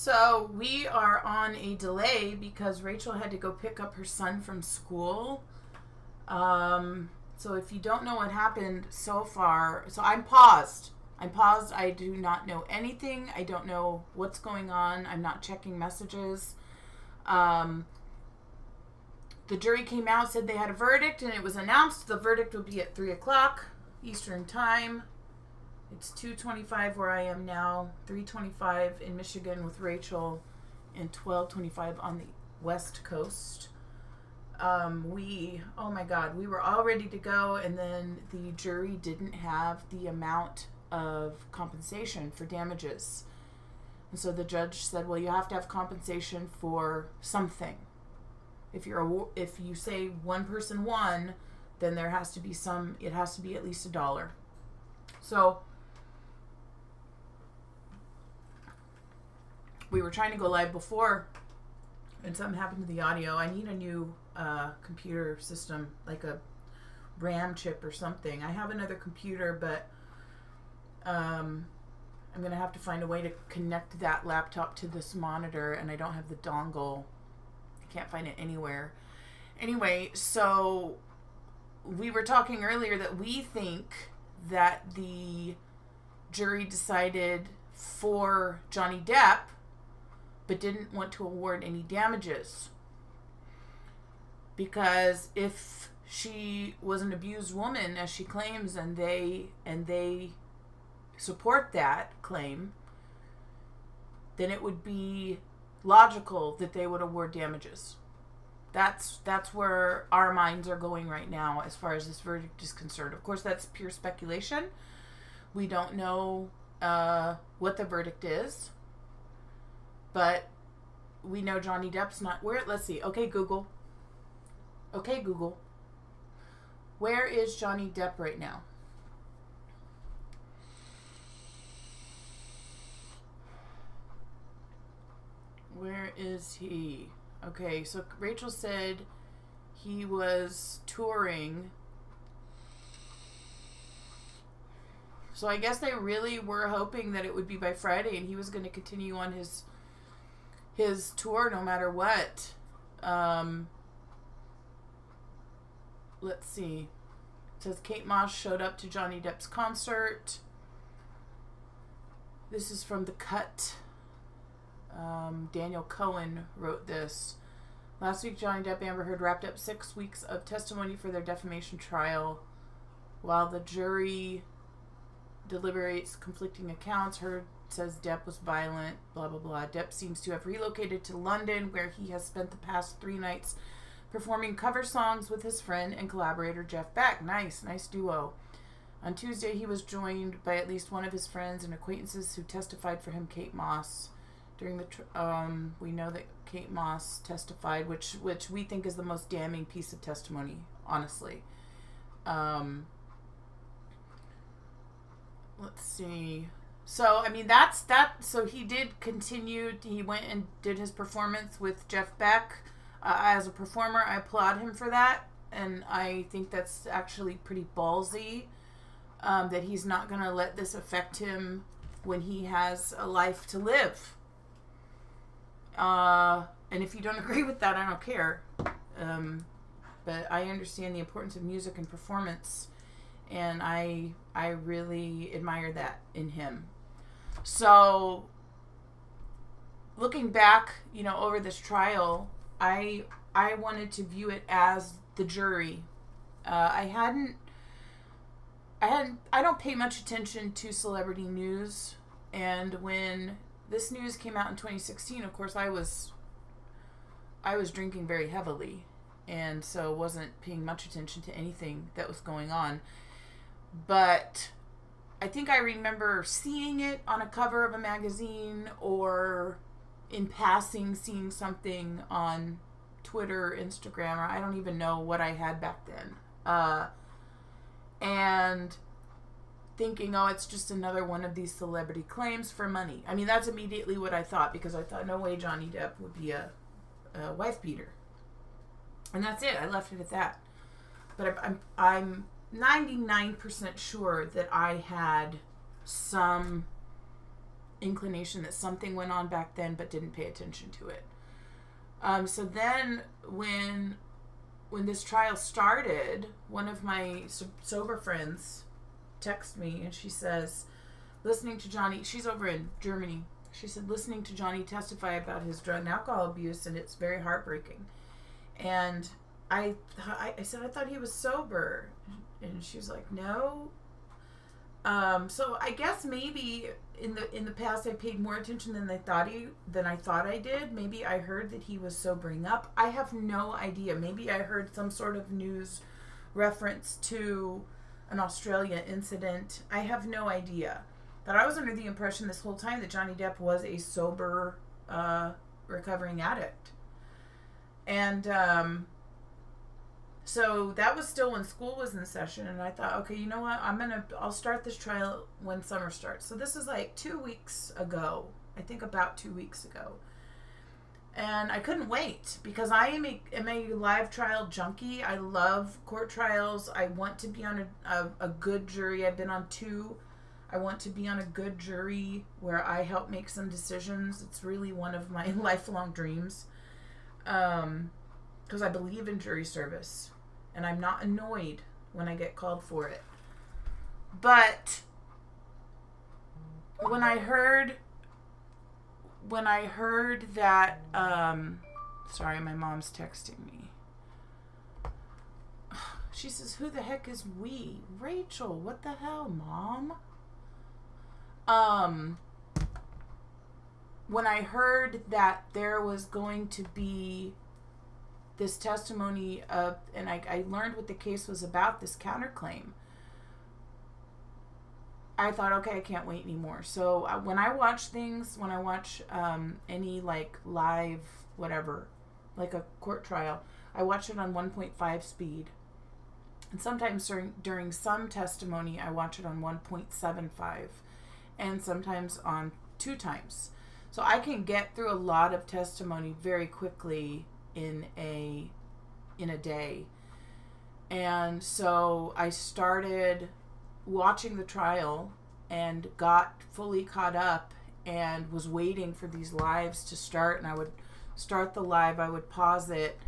So we are on a delay because Rachel had to go pick up her son from school. So if you don't know what happened so far, so I'm paused. I'm paused. I do not know anything. I don't know what's going on. I'm not checking messages. The jury came out, said they had a verdict, and it was announced the verdict would be at 3 o'clock Eastern Time. It's 2:25 where I am now, 3:25 in Michigan with Rachel, and 12:25 on the West Coast. Oh my God, we were all ready to go, and then the jury didn't have the amount of compensation for damages. And so the judge said, well, you have to have compensation for something. If you say one person won, then there has to be it has to be at least $1. So we were trying to go live before, and something happened to the audio. I need a new computer system, like a RAM chip or something. I have another computer, but I'm going to have to find a way to connect that laptop to this monitor, and I don't have the dongle. I can't find it anywhere. Anyway, so we were talking earlier that we think that the jury decided for Johnny Depp, but didn't want to award any damages. Because if she was an abused woman, as she claims, and they support that claim, then it would be logical that they would award damages. That's where our minds are going right now as far as this verdict is concerned. Of course, that's pure speculation. We don't know what the verdict is. But we know Johnny Depp's not... Let's see. Okay, Google. Where is Johnny Depp right now? Where is he? Okay, so Rachel said he was touring. So I guess they really were hoping that it would be by Friday and he was going to continue on his tour no matter what. Let's see. It says Kate Moss showed up to Johnny Depp's concert. This is from The Cut. Daniel Cohen wrote this. Last week, Johnny Depp Amber Heard wrapped up 6 weeks of testimony for their defamation trial. While the jury deliberates conflicting accounts, Heard says Depp was violent, blah, blah, blah. Depp seems to have relocated to London, where he has spent the past 3 nights performing cover songs with his friend and collaborator Jeff Beck. Nice duo. On Tuesday, he was joined by at least one of his friends and acquaintances who testified for him, Kate Moss. During the we know that Kate Moss testified, which we think is the most damning piece of testimony, honestly. Let's see. So, I mean, that's that. So he did continue. He went and did his performance with Jeff Beck. As a performer, I applaud him for that. And I think that's actually pretty ballsy, that he's not going to let this affect him when he has a life to live. And if you don't agree with that, I don't care. But I understand the importance of music and performance. And I really admire that in him. So, looking back, over this trial, I wanted to view it as the jury. I don't pay much attention to celebrity news, and when this news came out in 2016, of course, I was drinking very heavily, and so wasn't paying much attention to anything that was going on. But I think I remember seeing it on a cover of a magazine or in passing seeing something on Twitter, Instagram, or I don't even know what I had back then. And thinking, oh, it's just another one of these celebrity claims for money. I mean, that's immediately what I thought, because I thought, no way Johnny Depp would be a wife beater. And that's it. I left it at that. But I'm 99% sure that I had some inclination that something went on back then, but didn't pay attention to it. So then when this trial started, one of my sober friends texted me, and she says, listening to Johnny, she's over in Germany, she said, listening to Johnny testify about his drug and alcohol abuse, and it's very heartbreaking. And I said, I thought he was sober. And she was like, no. So I guess maybe in the past I paid more attention than I thought I did. Maybe I heard that he was sobering up. I have no idea. Maybe I heard some sort of news reference to an Australia incident. I have no idea. But I was under the impression this whole time that Johnny Depp was a sober, recovering addict. And so that was still when school was in session, and I thought, okay, you know what? I'll start this trial when summer starts. So this is like 2 weeks ago. I think about 2 weeks ago. And I couldn't wait because I am a live trial junkie. I love court trials. I want to be on a good jury. I've been on 2. I want to be on a good jury where I help make some decisions. It's really one of my lifelong dreams. Because I believe in jury service, and I'm not annoyed when I get called for it. But when I heard that, sorry, my mom's texting me. She says, "Who the heck is we?" Rachel, what the hell, Mom? When I heard that there was going to be this testimony of, and I learned what the case was about, this counterclaim, I thought, okay, I can't wait anymore. So when I watch any like live whatever, like a court trial, I watch it on 1.5 speed. And sometimes during some testimony, I watch it on 1.75, and sometimes on 2 times. So I can get through a lot of testimony very quickly in a day. And so I started watching the trial and got fully caught up and was waiting for these lives to start. And I would start the live, I would pause it,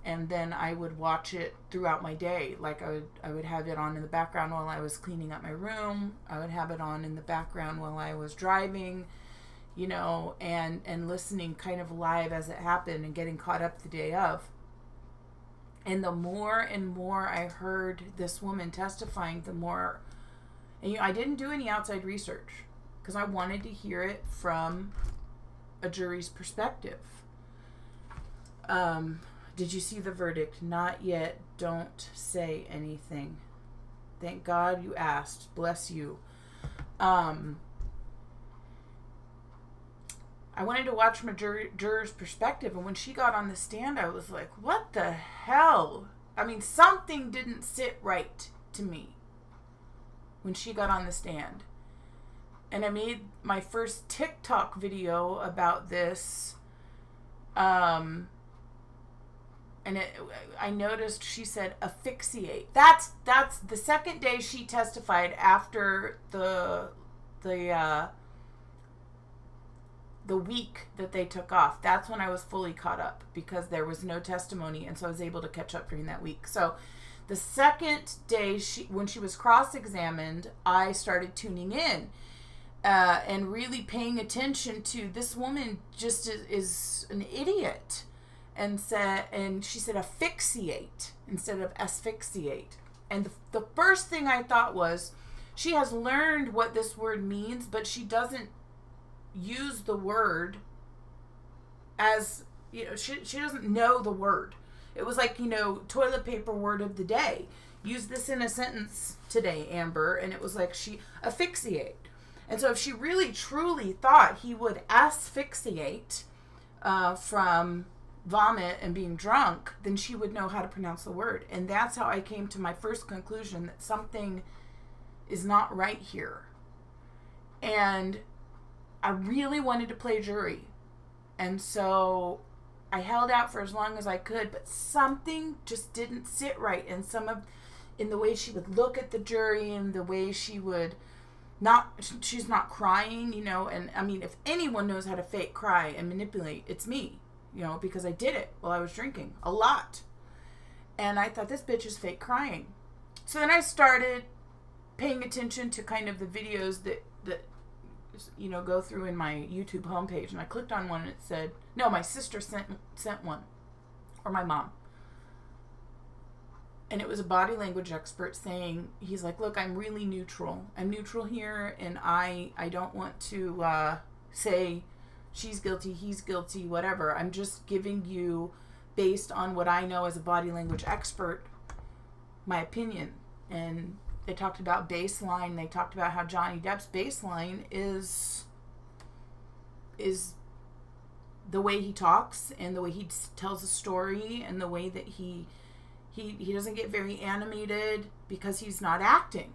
and then I would watch it throughout my day. Like I would have it on in the background while I was cleaning up my room. I would have it on in the background while I was driving, you know, and listening kind of live as it happened and getting caught up the day of. And the more and more I heard this woman testifying, the more, and you know, I didn't do any outside research because I wanted to hear it from a jury's perspective. Did you see the verdict? Not yet. Don't say anything. Thank God you asked. Bless you. I wanted to watch from a juror's perspective, and when she got on the stand, I was like, what the hell? I mean, something didn't sit right to me when she got on the stand. And I made my first TikTok video about this, and I noticed she said asphyxiate. That's the second day she testified after the week that they took off. That's when I was fully caught up because there was no testimony, and so I was able to catch up during that week. So the second day, when she was cross-examined, I started tuning in and really paying attention to this woman. Just is an idiot, and she said asphyxiate instead of asphyxiate. And the first thing I thought was, she has learned what this word means, but she doesn't use the word as, you know, she doesn't know the word. It was like, you know, toilet paper word of the day. Use this in a sentence today, Amber. And it was like, she asphyxiate. And so if she really truly thought he would asphyxiate from vomit and being drunk, then she would know how to pronounce the word. And that's how I came to my first conclusion that something is not right here. And I really wanted to play jury. And so I held out for as long as I could, but something just didn't sit right. And in the way she would look at the jury and the way she would she's not crying, and I mean, if anyone knows how to fake cry and manipulate, it's me, because I did it while I was drinking a lot. And I thought, this bitch is fake crying. So then I started paying attention to kind of the videos that go through in my YouTube homepage, and I clicked on one and it said, no, my sister sent one, or my mom. And it was a body language expert saying, he's like, look, I'm really neutral. I'm neutral here, and I don't want to say she's guilty, he's guilty, whatever. I'm just giving you, based on what I know as a body language expert, my opinion. And they talked about baseline. They talked about how Johnny Depp's baseline is the way he talks and the way he tells a story and the way that he doesn't get very animated because he's not acting.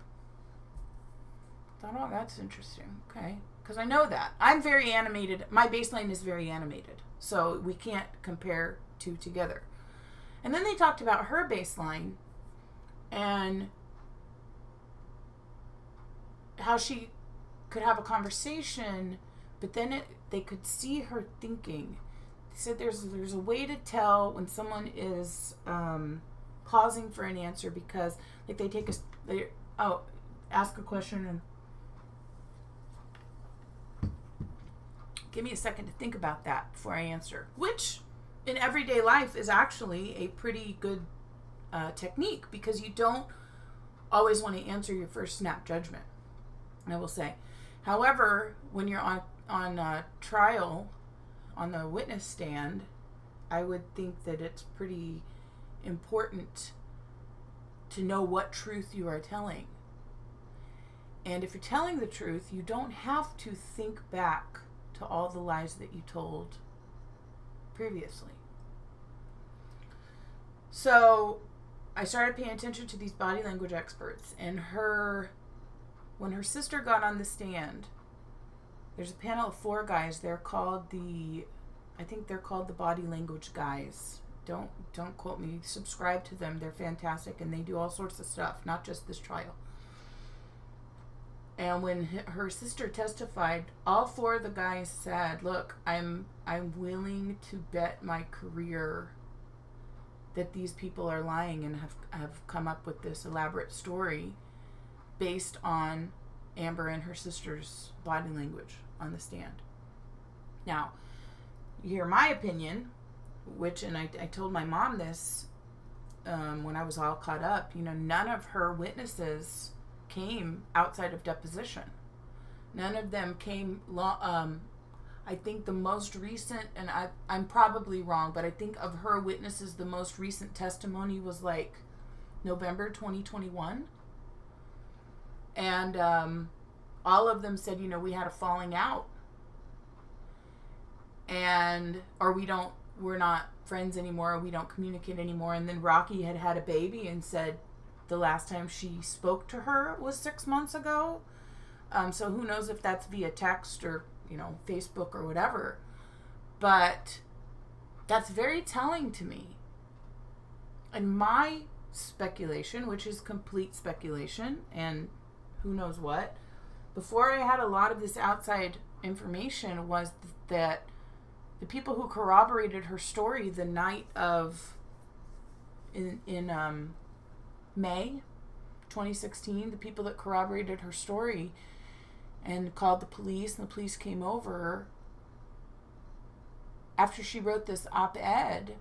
I thought, oh, that's interesting. Okay. Because I know that. I'm very animated. My baseline is very animated. So we can't compare two together. And then they talked about her baseline and how she could have a conversation, but then they could see her thinking. They said there's a way to tell when someone is pausing for an answer, because like they ask a question and give me a second to think about that before I answer, which in everyday life is actually a pretty good technique, because you don't always want to answer your first snap judgment, I will say. However, when you're on trial, on the witness stand, I would think that it's pretty important to know what truth you are telling. And if you're telling the truth, you don't have to think back to all the lies that you told previously. So I started paying attention to these body language experts, and when her sister got on the stand, there's a panel of 4 guys. They're called the body language guys. Don't quote me. Subscribe to them. They're fantastic, and they do all sorts of stuff, not just this trial. And when her sister testified, all 4 of the guys said, look, I'm willing to bet my career that these people are lying and have come up with this elaborate story based on Amber and her sister's body language on the stand. Now, you hear my opinion, and I told my mom this when I was all caught up. None of her witnesses came outside of deposition. None of them came I think the most recent, and I'm probably wrong, but I think of her witnesses, the most recent testimony was like November 2021. And all of them said, we had a falling out. Or we're not friends anymore, we don't communicate anymore. And then Rocky had a baby and said the last time she spoke to her was 6 months ago. So who knows if that's via text or, Facebook or whatever. But that's very telling to me. And my speculation, which is complete speculation and who knows what, before I had a lot of this outside information, was that the people who corroborated her story the night of in May 2016, the people that corroborated her story and called the police, and the police came over after she wrote this op-ed.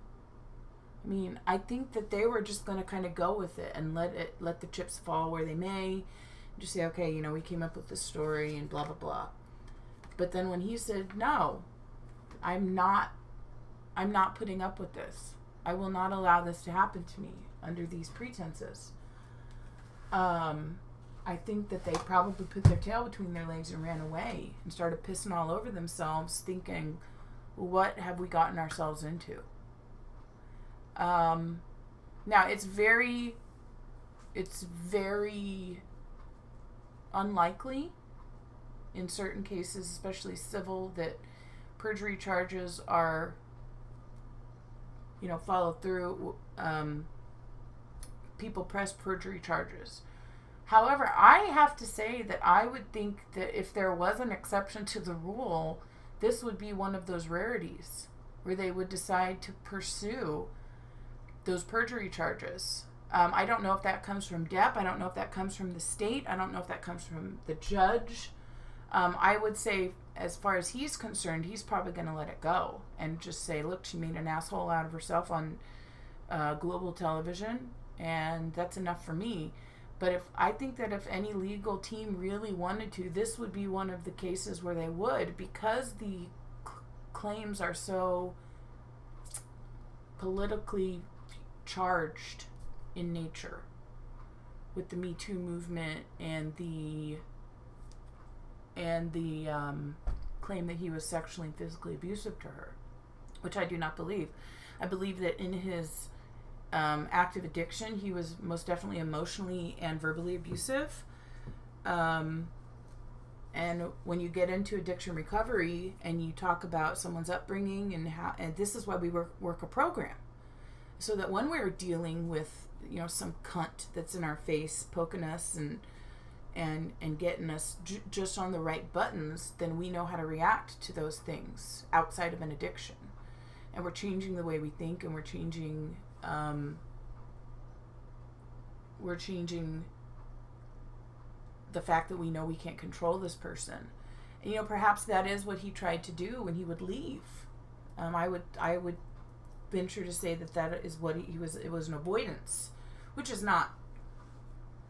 I mean, I think that they were just going to kind of go with it and let the chips fall where they may. Just say, okay, we came up with this story and blah, blah, blah. But then when he said, no, I'm not putting up with this. I will not allow this to happen to me under these pretenses. I think that they probably put their tail between their legs and ran away and started pissing all over themselves, thinking, well, what have we gotten ourselves into? Now, it's very unlikely in certain cases, especially civil, that perjury charges are, followed through. People press perjury charges. However, I have to say that I would think that if there was an exception to the rule, this would be one of those rarities where they would decide to pursue those perjury charges. I don't know if that comes from Depp. I don't know if that comes from the state. I don't know if that comes from the judge. I would say, as far as he's concerned, he's probably going to let it go and just say, look, she made an asshole out of herself on global television, and that's enough for me. But I think that if any legal team really wanted to, this would be one of the cases where they would, because the claims are so politically charged in nature with the Me Too movement and the claim that he was sexually and physically abusive to her, which I do not believe. I believe that in his active addiction, he was most definitely emotionally and verbally abusive. And when you get into addiction recovery and you talk about someone's upbringing and this is why we work a program, so that when we're dealing with some cunt that's in our face poking us and getting us just on the right buttons, then we know how to react to those things outside of an addiction, and we're changing the way we think, and we're changing the fact that we know we can't control this person. And, perhaps that is what he tried to do when he would leave. I would venture to say that is what he was. It was an avoidance, which is not.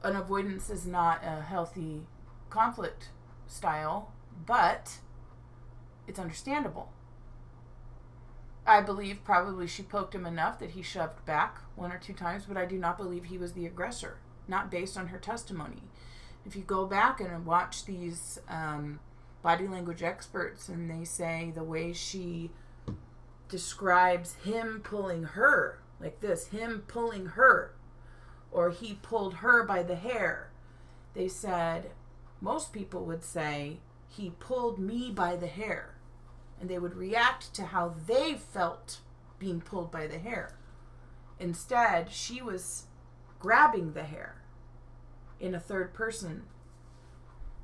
An avoidance is not a healthy conflict style, but it's understandable. I believe probably she poked him enough that he shoved back 1 or 2 times, but I do not believe he was the aggressor, not based on her testimony. If you go back and watch these body language experts, and they say the way she describes him pulling her, like this, him pulling her, or he pulled her by the hair, they said most people would say he pulled me by the hair, and they would react to how they felt being pulled by the hair. Instead, she was grabbing the hair in a third person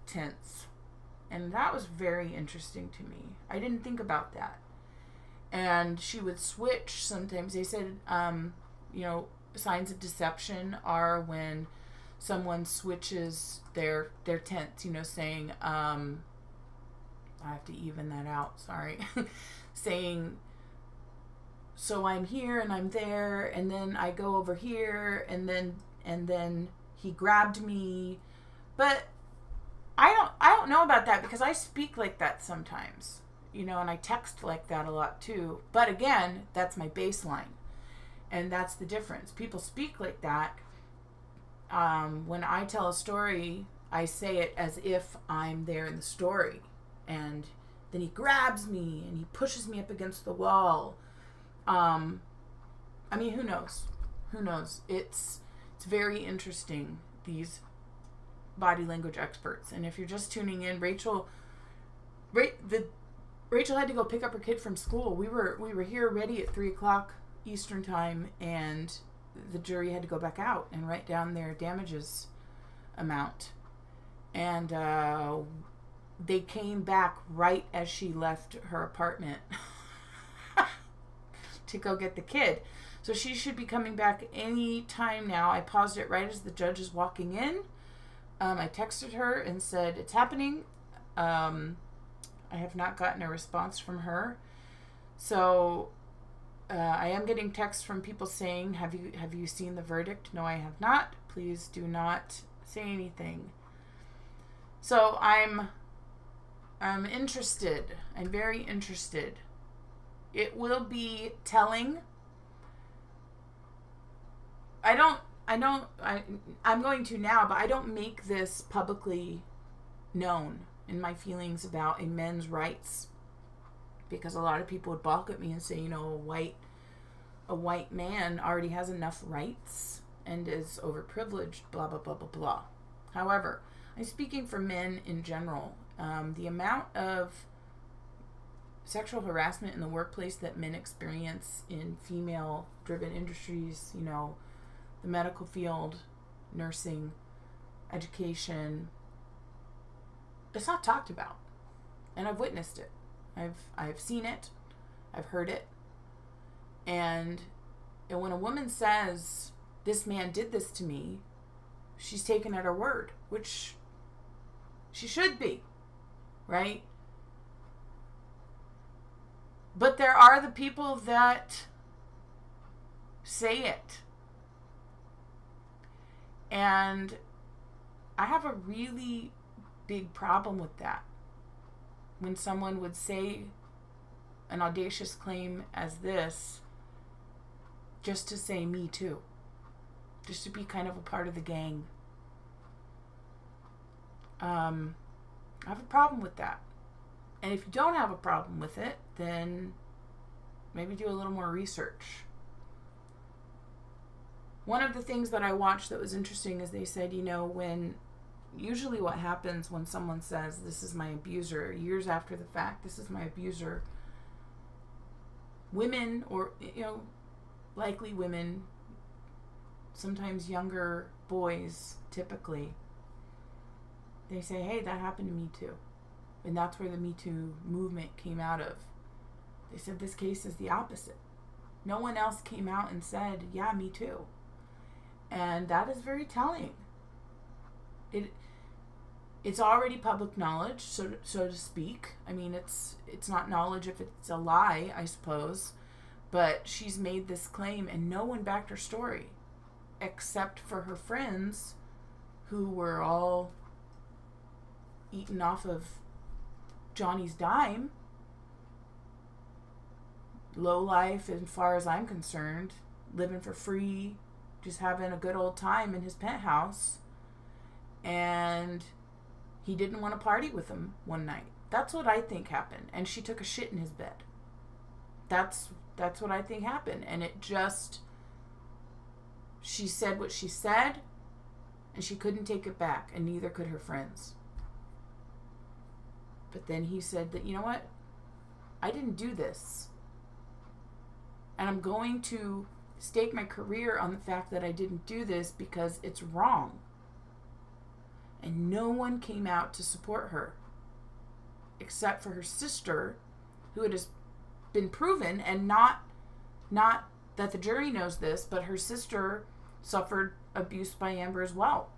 tense, and that was very interesting to me. I didn't think about that. And she would switch sometimes. They said signs of deception are when someone switches their tense, saying, I have to even that out, sorry. Saying, so I'm here and I'm there, and then I go over here, and then he grabbed me. But I don't know about that, because I speak like that sometimes, and I text like that a lot too. But again, that's my baseline. And that's the difference. People speak like that. When I tell a story, I say it as if I'm there in the story. And then he grabs me and he pushes me up against the wall. Who knows? Who knows? It's very interesting, these body language experts. And if you're just tuning in, Rachel had to go pick up her kid from school. We were here ready at 3:00 Eastern time, and the jury had to go back out and write down their damages amount. And they came back right as she left her apartment to go get the kid. So she should be coming back any time now. I paused it right as the judge is walking in. I texted her and said, it's happening. I have not gotten a response from her. So I am getting texts from people saying, have you seen the verdict? No, I have not. Please do not say anything. So I'm interested. I'm very interested. It will be telling. I'm going to now, but I don't make this publicly known in my feelings about a men's rights, because a lot of people would balk at me and say, a white man already has enough rights and is overprivileged, blah, blah, blah, blah, blah. However, I'm speaking for men in general. The amount of sexual harassment in the workplace that men experience in female-driven industries, the medical field, nursing, education, it's not talked about. And I've witnessed it. I've seen it. I've heard it. And when a woman says, this man did this to me, she's taken at her word, which she should be, right? But there are the people that say it. And I have a really big problem with that. When someone would say an audacious claim as this, just to say me too. Just to be kind of a part of the gang. I have a problem with that. And if you don't have a problem with it, then maybe do a little more research. One of the things that I watched that was interesting is they said, usually what happens when someone says, this is my abuser, years after the fact, this is my abuser, women, or, likely women, sometimes younger boys, typically, they say, hey, that happened to me too. And that's where the Me Too movement came out of. They said this case is the opposite. No one else came out and said, yeah, me too. And that is very telling. It's already public knowledge, so to speak. I mean, it's not knowledge if it's a lie, I suppose. But she's made this claim and no one backed her story. Except for her friends who were all eaten off of Johnny's dime. Low life as far as I'm concerned. Living for free. Just having a good old time in his penthouse. And he didn't want to party with him one night. That's what I think happened. And she took a shit in his bed. That's what I think happened. And it just... She said what she said. And she couldn't take it back. And neither could her friends. But then he said that, you know what? I didn't do this. And I'm going to stake my career on the fact that I didn't do this because it's wrong. And no one came out to support her. Except for her sister, who it has been proven, and not that the jury knows this, but her sister suffered abuse by Amber as well.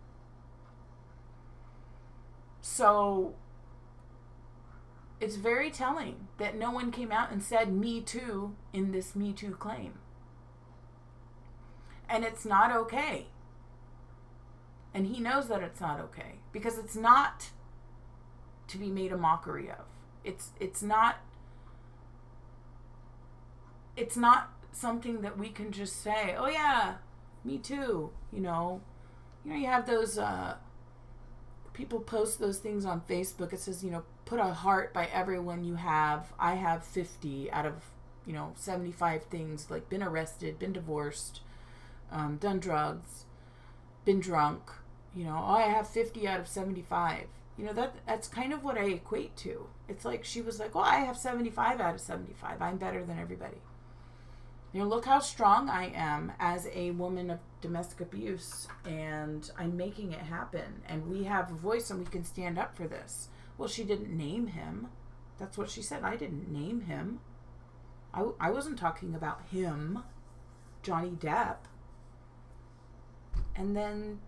So it's very telling that no one came out and said Me Too in this Me Too claim. And it's not okay. And he knows that it's not okay. Because it's not to be made a mockery of. It's not something that we can just say, oh yeah, me too. You have those people post those things on Facebook. It says, put a heart by everyone you have. I have 50 out of, 75 things, like been arrested, been divorced, done drugs, been drunk. I have 50 out of 75. That's kind of what I equate to. It's like she was like, I have 75 out of 75. I'm better than everybody. Look how strong I am as a woman of domestic abuse, and I'm making it happen. And we have a voice and we can stand up for this. Well, she didn't name him. That's what she said. I didn't name him. I wasn't talking about him, Johnny Depp. And then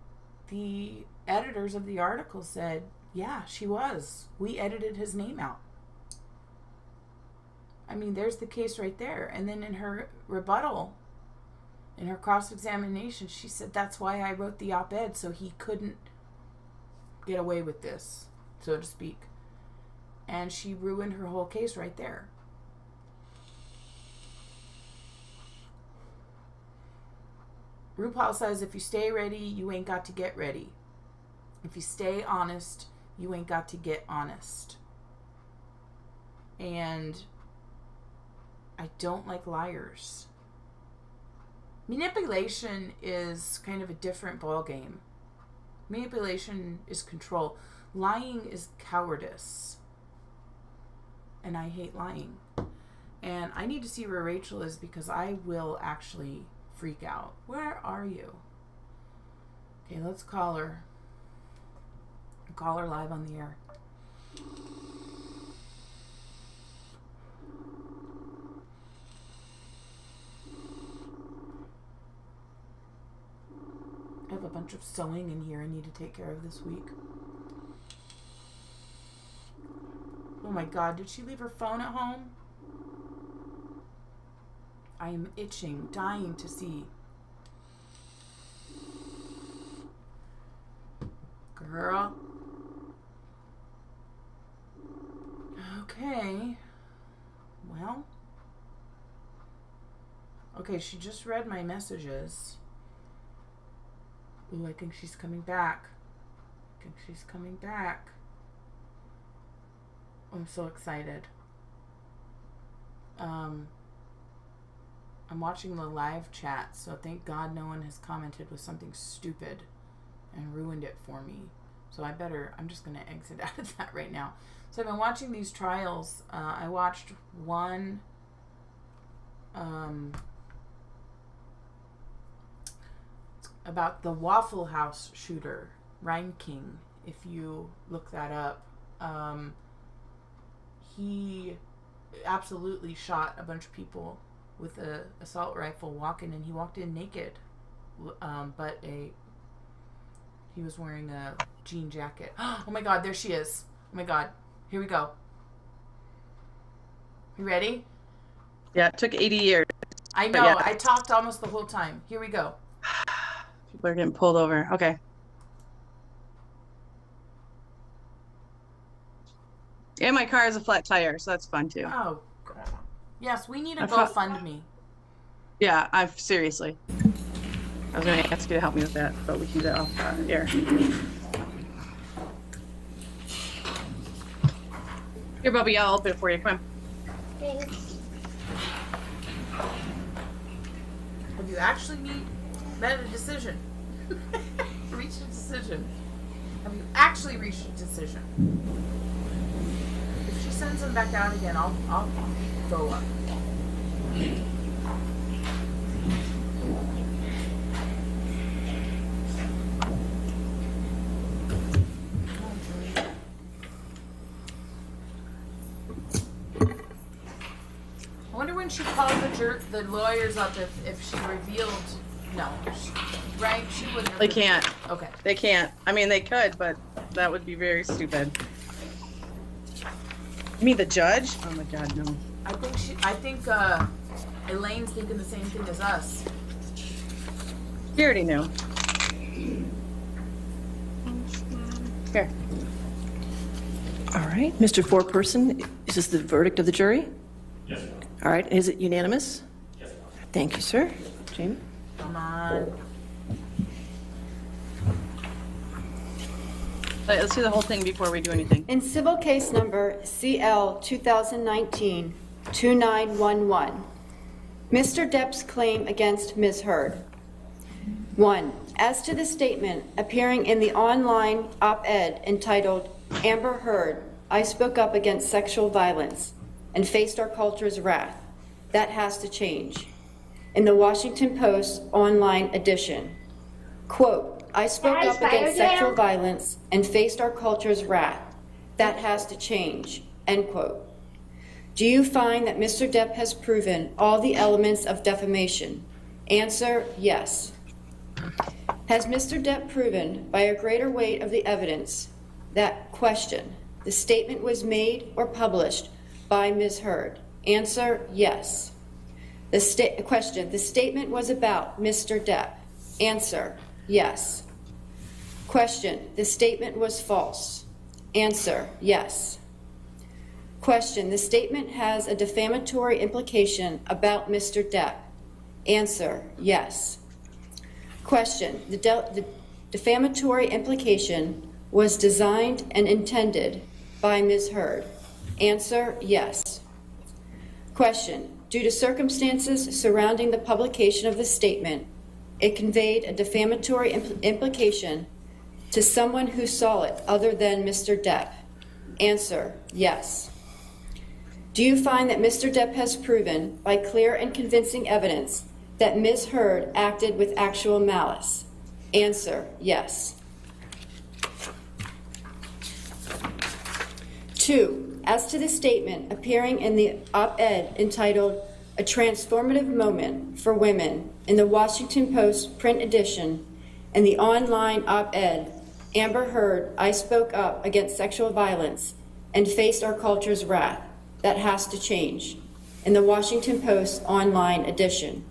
the editors of the article said, yeah, she was. We edited his name out. I mean, there's the case right there. And then in her rebuttal, in her cross-examination, she said, that's why I wrote the op-ed, so he couldn't get away with this, so to speak. And she ruined her whole case right there. RuPaul says, if you stay ready, you ain't got to get ready. If you stay honest, you ain't got to get honest. And I don't like liars. Manipulation is kind of a different ballgame. Manipulation is control. Lying is cowardice. And I hate lying. And I need to see where Rachel is because I will actually freak out. Where are you? Okay, let's call her. call her live on the air. I have a bunch of sewing in here I need to take care of this week. Oh my God, did she leave her phone at home? I am itching, dying to see. Girl. Okay. Well. Okay, she just read my messages. Ooh, I think she's coming back. I'm so excited. I'm watching the live chat, so thank God no one has commented with something stupid and ruined it for me. So I'm just going to exit out of that right now. So I've been watching these trials. I watched one about the Waffle House shooter, Ryan King, if you look that up. He absolutely shot a bunch of people with an assault rifle walking, and he walked in naked, but he was wearing a jean jacket. Oh my God, there she is. Oh my God, here we go. You ready? Yeah, it took 80 years. I know, yeah. I talked almost the whole time. Here we go. People are getting pulled over. Okay. And my car has a flat tire, so that's fun too. Oh, God. Yes, we need a GoFundMe. Yeah, seriously. I was going to ask you to help me with that, but we can do that off air. Here, Bubby, I'll open it for you. Come on. Thanks. Have you actually made a decision? Reached a decision. Have you actually reached a decision? If she sends him back out again, I'll throw up. I wonder when she called the lawyers up if she revealed. No, right? She wouldn't. They can't. Okay. They can't. I mean, they could, but that would be very stupid. You mean the judge? Oh my God, no. I think Elaine's thinking the same thing as us. She already knew. Here. All right, Mr. Foreperson, is this the verdict of the jury? Yes, ma'am. All right, is it unanimous? Yes, ma'am. Thank you, sir. Jamie? Come on. Let's do the whole thing before we do anything. In civil case number CL 2019-2911, Mr. Depp's claim against Ms. Heard. 1. As to the statement appearing in the online op-ed entitled, Amber Heard, I spoke up against sexual violence and faced our culture's wrath. That has to change. In the Washington Post online edition, quote, I spoke up against sexual violence and faced our culture's wrath. That has to change, end quote. Do you find that Mr. Depp has proven all the elements of defamation? Answer, yes. Has Mr. Depp proven by a greater weight of the evidence that, question, the statement was made or published by Ms. Heard? Answer, yes. Question, the statement was about Mr. Depp? Answer, yes. Question, the statement was false? Answer, yes. Question, the statement has a defamatory implication about Mr. Depp? Answer, yes. Question, the defamatory implication was designed and intended by Ms. Heard? Answer, yes. Question, due to circumstances surrounding the publication of the statement, it conveyed a defamatory implication to someone who saw it other than Mr. Depp? Answer, yes. Do you find that Mr. Depp has proven by clear and convincing evidence that Ms. Heard acted with actual malice? Answer, yes. 2. As to the statement appearing in the op-ed entitled "A Transformative Moment for Women" in the Washington Post print edition and the online op-ed, Amber Heard, I spoke up against sexual violence and faced our culture's wrath. That has to change, in the Washington Post online edition.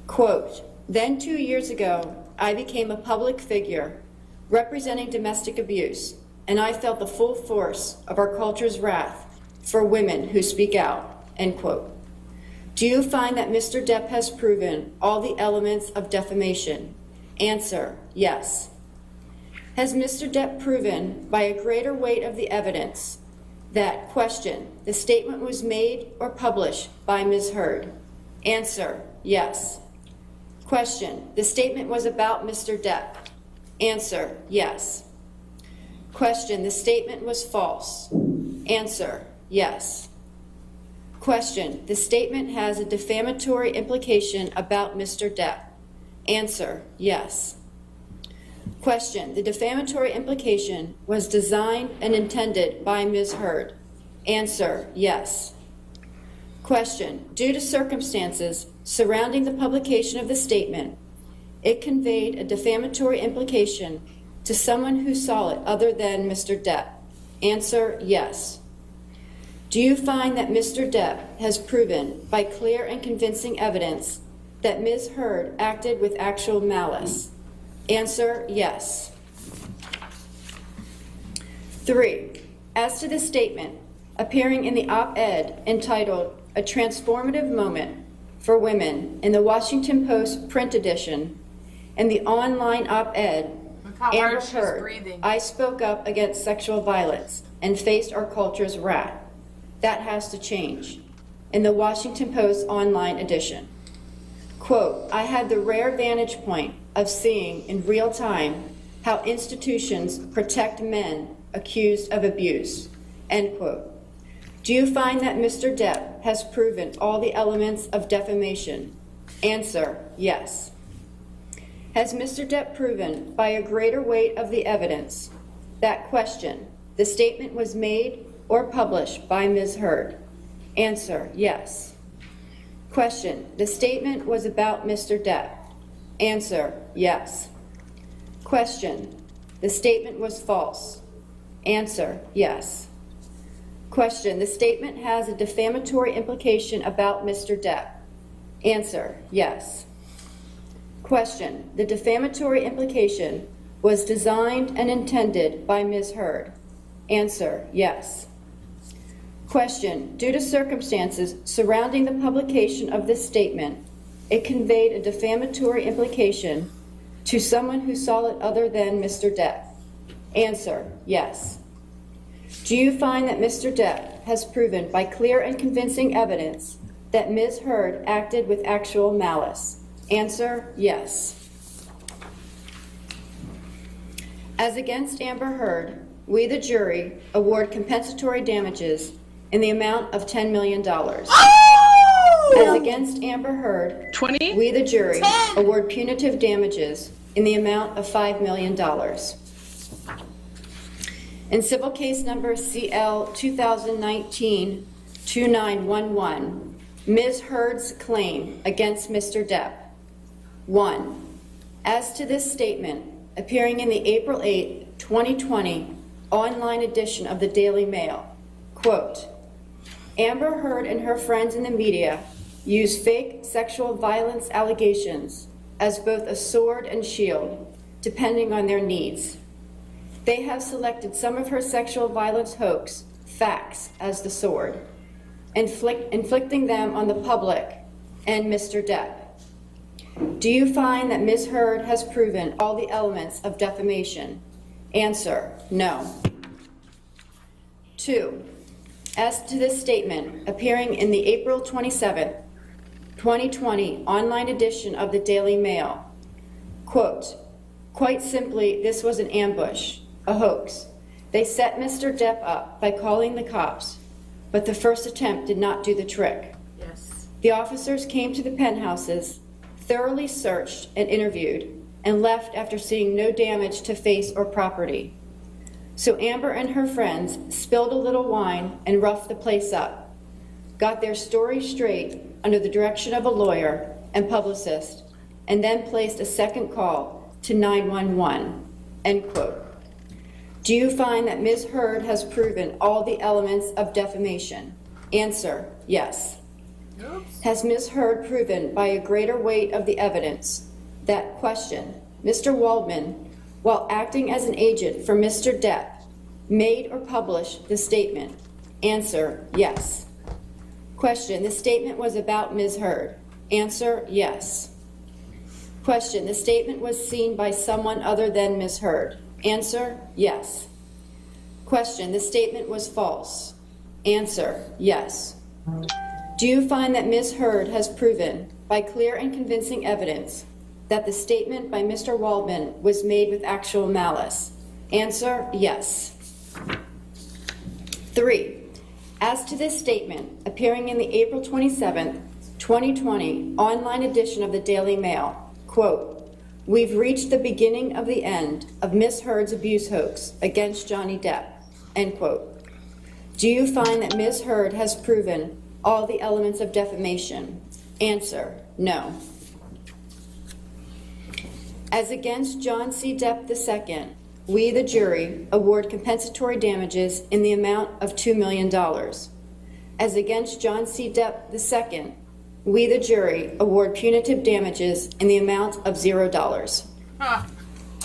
Quote, then 2 years ago, I became a public figure representing domestic abuse, and I felt the full force of our culture's wrath for women who speak out, end quote. Do you find that Mr. Depp has proven all the elements of defamation? Answer, yes. Has Mr. Depp proven by a greater weight of the evidence that, question, the statement was made or published by Ms. Heard? Answer, yes. Question, the statement was about Mr. Depp? Answer, yes. Question, the statement was false? Answer, yes. Question, the statement has a defamatory implication about Mr. Depp? Answer, yes. Question, the defamatory implication was designed and intended by Ms. Heard? Answer, yes. Question, due to circumstances surrounding the publication of the statement, it conveyed a defamatory implication to someone who saw it other than Mr. Depp? Answer, yes. Do you find that Mr. Depp has proven by clear and convincing evidence that Ms. Heard acted with actual malice? Answer, yes. 3. As to the statement appearing in the op-ed entitled "A Transformative Moment for Women" in the Washington Post print edition and the online op-ed, Look how Amber hard she's Heard, breathing. I spoke up against sexual violence and faced our culture's wrath. That has to change, in the Washington Post online edition. Quote, I had the rare vantage point of seeing in real time how institutions protect men accused of abuse, end quote. Do you find that Mr. Depp has proven all the elements of defamation? Answer, yes. Has Mr. Depp proven by a greater weight of the evidence that, question, the statement was made or published by Ms. Heard? Answer, yes. Question, the statement was about Mr. Depp? Answer, yes. Question, the statement was false? Answer, yes. Question, the statement has a defamatory implication about Mr. Depp? Answer, yes. Question, the defamatory implication was designed and intended by Ms. Heard? Answer, yes. Question, due to circumstances surrounding the publication of this statement, it conveyed a defamatory implication to someone who saw it other than Mr. Depp? Answer, yes. Do you find that Mr. Depp has proven by clear and convincing evidence that Ms. Heard acted with actual malice? Answer, yes. As against Amber Heard, we, the jury, award compensatory damages in the amount of $10 million. As against Amber Heard, 20? we, the jury, award punitive damages in the amount of $5 million. In civil case number CL 2019-2911, Ms. Heard's claim against Mr. Depp. 1. As to this statement appearing in the April 8, 2020 online edition of the Daily Mail, quote, Amber Heard and her friends in the media use fake sexual violence allegations as both a sword and shield, depending on their needs. They have selected some of her sexual violence hoax facts as the sword, inflicting them on the public and Mr. Depp. Do you find that Ms. Heard has proven all the elements of defamation? Answer, no. 2. As to this statement appearing in the April 27, 2020 online edition of the Daily Mail, quote, quite simply, this was an ambush, a hoax. They set Mr. Depp up by calling the cops, but the first attempt did not do the trick. Yes. The officers came to the penthouses, thoroughly searched and interviewed, and left after seeing no damage to face or property. So Amber and her friends spilled a little wine and roughed the place up, got their story straight under the direction of a lawyer and publicist, and then placed a second call to 911, end quote. Do you find that Ms. Heard has proven all the elements of defamation? Answer, yes. Oops. Has Ms. Heard proven by a greater weight of the evidence that, question, Mr. Waldman, while acting as an agent for Mr. Depp, made or published the statement? Answer, yes. Question, the statement was about Ms. Heard? Answer, yes. Question, the statement was seen by someone other than Ms. Heard? Answer, yes. Question, the statement was false? Answer, yes. Do you find that Ms. Heard has proven, by clear and convincing evidence, that the statement by Mr. Waldman was made with actual malice? Answer, yes. 3. As to this statement, appearing in the April 27, 2020 online edition of the Daily Mail, quote, "We've reached the beginning of the end of Ms. Heard's abuse hoax against Johnny Depp," end quote. Do you find that Ms. Heard has proven all the elements of defamation? Answer, no. As against John C. Depp II, we, the jury, award compensatory damages in the amount of $2 million. As against John C. Depp II, we, the jury, award punitive damages in the amount of $0. Huh.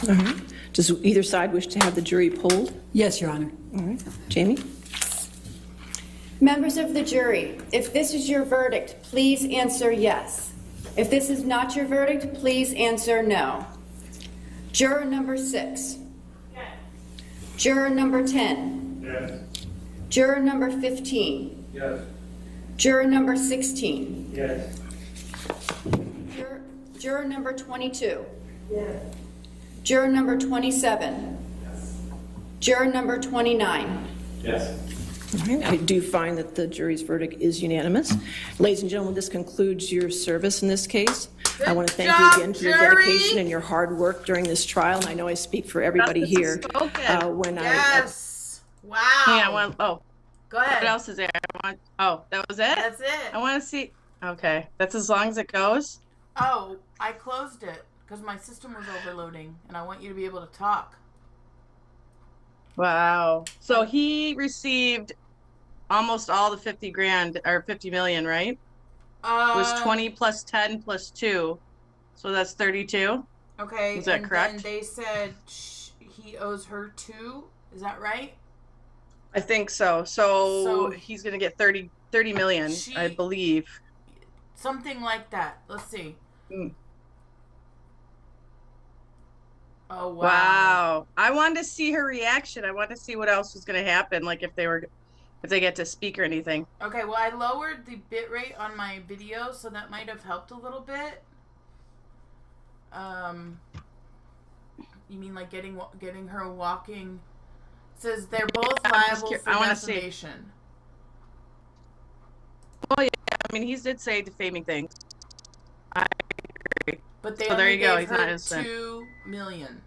All right. Does either side wish to have the jury polled? Yes, Your Honor. All right. Jamie? Members of the jury, if this is your verdict, please answer yes. If this is not your verdict, please answer no. Juror number 6. Yes. Juror number 10. Yes. Juror number 15. Yes. Juror number 16. Yes. Juror number 22. Yes. Juror number 27. Yes. Juror number 29. Yes. All right. I do find that the jury's verdict is unanimous. Ladies and gentlemen, this concludes your service in this case. I want to thank you again for your dedication and your hard work during this trial. And I know I speak for everybody here. Yes. Wow. Yeah, well, oh, Go ahead. what else is there? Oh, that was it? That's it. I want to see. Okay, that's as long as it goes. Oh, I closed it because my system was overloading, and I want you to be able to talk. Wow. So he received almost all the 50 grand or 50 million, right? It was 20 plus 10 plus 2. So that's 32. Okay. Is that correct? And they said he owes her 2. Is that right? I think so. So So- he's going to get 30 million, I believe. Something like that. Let's see. Mm. Oh, wow. Wow. I wanted to see her reaction. I wanted to see what else was going to happen, like if they get to speak or anything. Okay, well, I lowered the bitrate on my video, so that might have helped a little bit. You mean like getting her walking? It says they're both liable for I wanna see. defamation. Well, yeah, I mean, he did say defaming things. I agree. But they So there only you go, gave he's not her innocent. $2 million.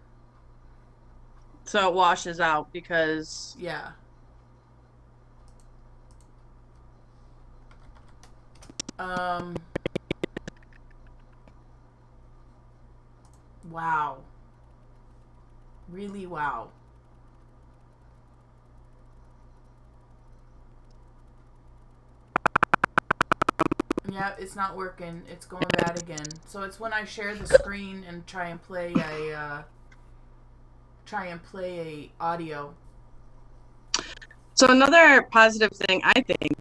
So it washes out because Yeah. Wow. Really wow. Yeah, it's not working. It's going bad again. So it's when I share the screen and try and play a audio. So another positive thing, I think,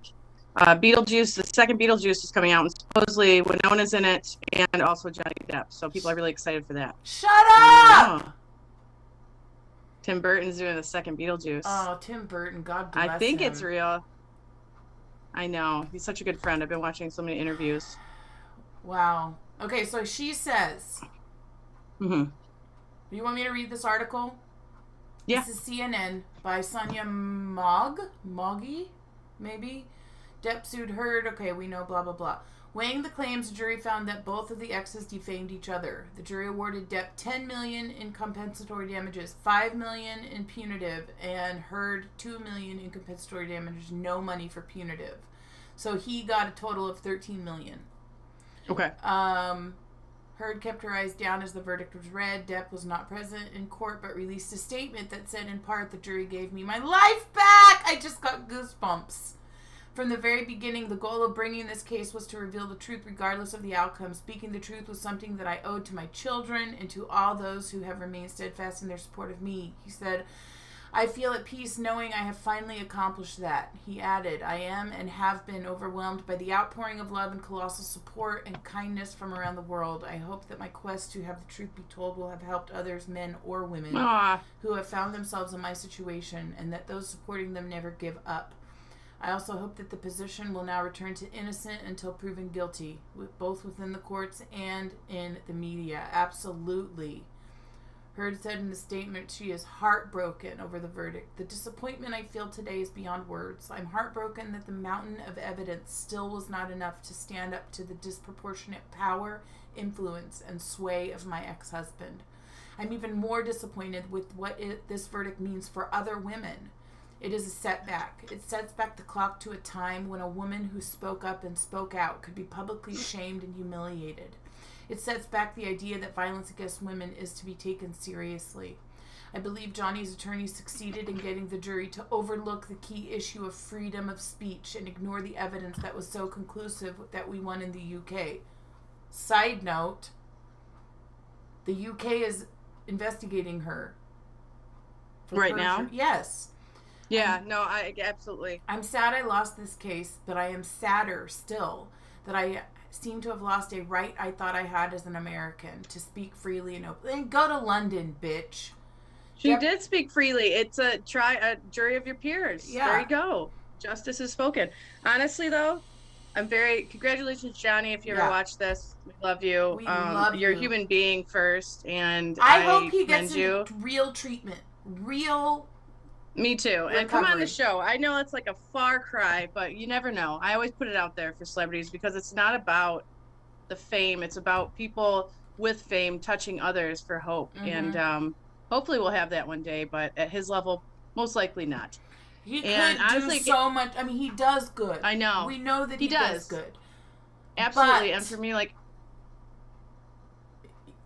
Beetlejuice, the second Beetlejuice is coming out, and supposedly Winona's in it, and also Johnny Depp. So people are really excited for that. Shut up! Oh. Tim Burton's doing the second Beetlejuice. Oh, Tim Burton, God bless him. I think it's real. I know. He's such a good friend. I've been watching so many interviews. Wow. Okay, so she says, Mm-hmm. you want me to read this article? Yeah. This is CNN by Sonia Moggy, maybe? Depp sued Heard. Okay, we know, blah, blah, blah. Weighing the claims, the jury found that both of the exes defamed each other. The jury awarded Depp $10 million in compensatory damages, $5 million in punitive, and Heard $2 million in compensatory damages, no money for punitive. So he got a total of $13 million. Okay. Heard kept her eyes down as the verdict was read. Depp was not present in court, but released a statement that said, in part, the jury gave me my life back. I just got goosebumps. From the very beginning, the goal of bringing this case was to reveal the truth regardless of the outcome. Speaking the truth was something that I owed to my children and to all those who have remained steadfast in their support of me. He said, I feel at peace knowing I have finally accomplished that. He added, I am and have been overwhelmed by the outpouring of love and colossal support and kindness from around the world. I hope that my quest to have the truth be told will have helped others, men or women, who have found themselves in my situation, and that those supporting them never give up. I also hope that the position will now return to innocent until proven guilty, both within the courts and in the media. Absolutely. Heard said in the statement she is heartbroken over the verdict. The disappointment I feel today is beyond words. I'm heartbroken that the mountain of evidence still was not enough to stand up to the disproportionate power, influence, and sway of my ex-husband. I'm even more disappointed with what this verdict means for other women. It is a setback. It sets back the clock to a time when a woman who spoke up and spoke out could be publicly shamed and humiliated. It sets back the idea that violence against women is to be taken seriously. I believe Johnny's attorney succeeded in getting the jury to overlook the key issue of freedom of speech and ignore the evidence that was so conclusive that we won in the UK. Side note, the UK is investigating her. Right now? Yes. Yeah, no, I absolutely. I'm sad I lost this case, but I am sadder still that I seem to have lost a right I thought I had as an American to speak freely and openly. And go to London, bitch. She did speak freely. It's a jury of your peers. Yeah. There you go. Justice is spoken. Honestly, though, congratulations, Johnny, if you ever watch this. We love you. We love you're you. a human being first, and I hope he commend gets you. real treatment. Real. Me too. Recovery. And come on the show. I know it's like a far cry, but you never know. I always put it out there for celebrities because it's not about the fame. It's about people with fame touching others for hope. Mm-hmm. And hopefully we'll have that one day, but at his level, most likely not. He could do so much. I mean, he does good. I know. We know that he does good. Absolutely. But and for me, like,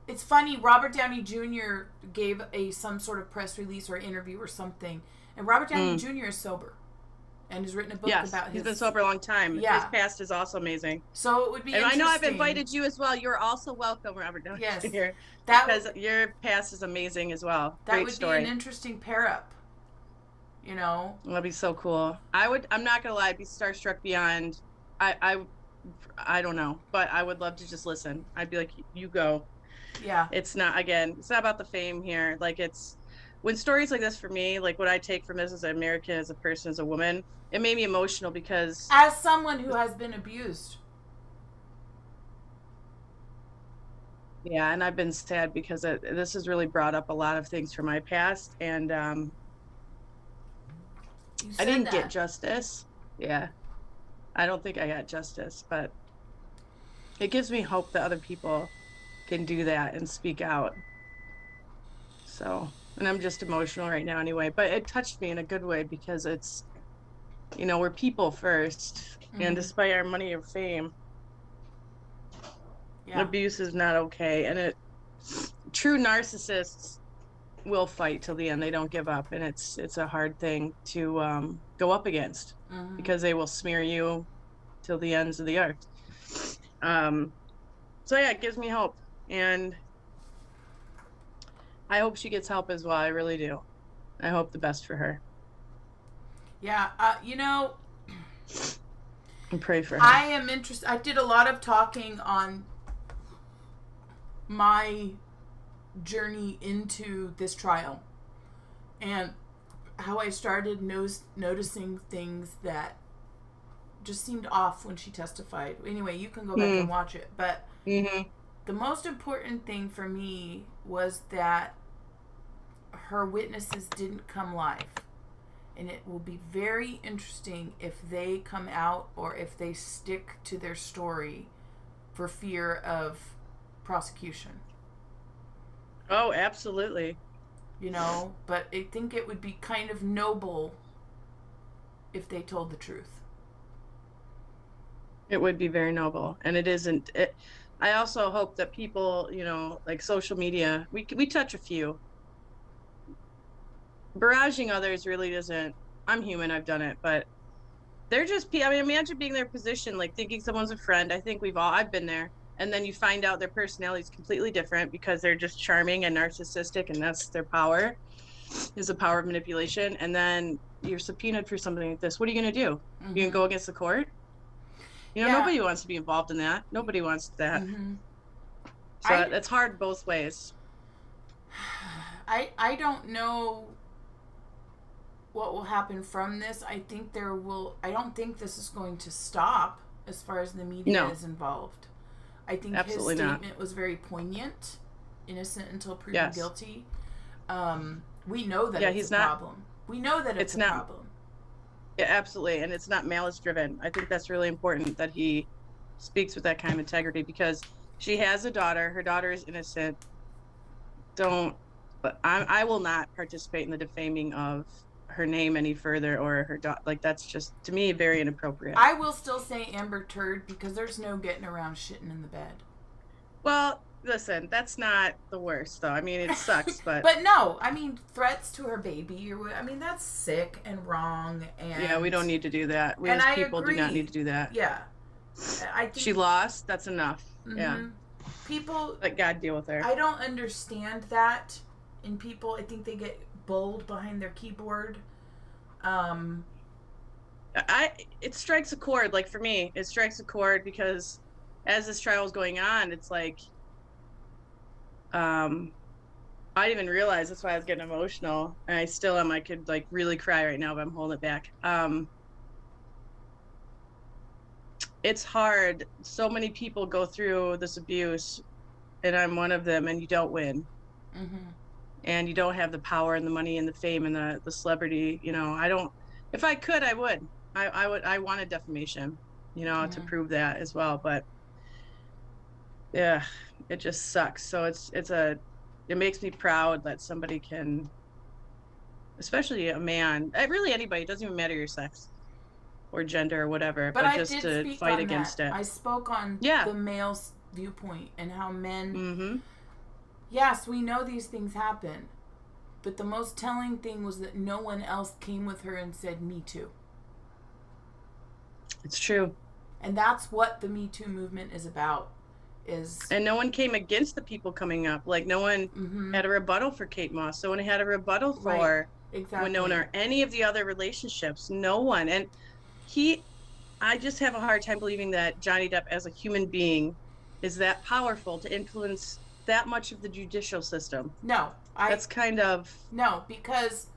it's funny, Robert Downey Jr. gave some sort of press release or interview or something, and Robert Downey Jr. is sober and has written a book about his... he's been sober a long time. Yeah. His past is also amazing. So it would be interesting. I know I've invited you as well. You're also welcome, Robert Downey Jr. Because your past is amazing as well. That Great would story. be an interesting pair-up, you know? That'd be so cool. I'm not gonna lie, I'd be starstruck beyond... I don't know, but I would love to just listen. I'd be like, you go. Yeah. It's not about the fame here. Like, it's when stories like this for me, like what I take from this as an American, as a person, as a woman, it made me emotional because as someone who has been abused. Yeah, and I've been sad because this has really brought up a lot of things from my past, and I didn't get justice. Yeah. I don't think I got justice, but it gives me hope that other people can do that and speak out. So, and I'm just emotional right now anyway, but it touched me in a good way because it's, we're people first, and despite our money or fame, abuse is not okay. And true narcissists will fight till the end. They don't give up, and it's a hard thing to go up against because they will smear you till the ends of the earth. So yeah, it gives me hope, and I hope she gets help as well. I really do. I hope the best for her. Yeah, and pray for her. I am interested. I did a lot of talking on my journey into this trial and how I started noticing things that just seemed off when she testified. Anyway, you can go back and watch it. But the most important thing for me was that her witnesses didn't come live. And it will be very interesting if they come out or if they stick to their story for fear of prosecution. Oh, absolutely. You know, but I think it would be kind of noble if they told the truth. It would be very noble, and it isn't. I also hope that people, you know, like social media, we touch a few. Barraging others really doesn't. I'm human. I've done it, but they're just. I mean, imagine being in their position, like thinking someone's a friend. I think I've been there, and then you find out their personality is completely different because they're just charming and narcissistic, and that's their power, is the power of manipulation. And then you're subpoenaed for something like this. What are you going to do? Mm-hmm. You can go against the court. You know, nobody wants to be involved in that. Nobody wants that. Mm-hmm. So it's hard both ways. I don't know what will happen from this. I don't think this is going to stop as far as the media is involved. I think Absolutely his statement not. was very poignant. Innocent until proven guilty. We know that it's a problem. We know that it's a problem. Yeah, absolutely. And it's not malice driven. I think that's really important that he speaks with that kind of integrity, because she has a daughter. Her daughter is innocent. But I will not participate in the defaming of her name any further, or her daughter. Like, that's just, to me, very inappropriate. I will still say Amber Turd, because there's no getting around shitting in the bed. Well, listen, that's not the worst, though. I mean, it sucks, but... But no, I mean, threats to her baby, that's sick and wrong, and... Yeah, we don't need to do that. We as people do not need to do that. Yeah. I think... She lost, that's enough. Mm-hmm. Yeah. People... Let God deal with her. I don't understand that in people. I think they get bold behind their keyboard. It strikes a chord, like for me, it strikes a chord, because as this trial is going on, it's like... I didn't even realize, that's why I was getting emotional, and I still am. I could like really cry right now, but I'm holding it back. It's hard. So many people go through this abuse, and I'm one of them, and you don't win. Mm-hmm. And you don't have the power and the money and the fame and the celebrity. You know, I don't. If I could, I would. I wanted defamation, you know, to prove that as well. But yeah, it just sucks. So it makes me proud that somebody can, especially a man, really anybody, it doesn't even matter your sex or gender or whatever, but just to fight against it. I spoke on the male's viewpoint and how men, mm-hmm. Yes, we know these things happen, but the most telling thing was that no one else came with her and said, "Me too." It's true. And that's what the Me Too movement is about. And no one came against the people coming up. Like, no one had a rebuttal for Kate Moss. No one had a rebuttal for Winona or any of the other relationships. No one. And I just have a hard time believing that Johnny Depp as a human being is that powerful to influence that much of the judicial system. No. That's kind of... No, because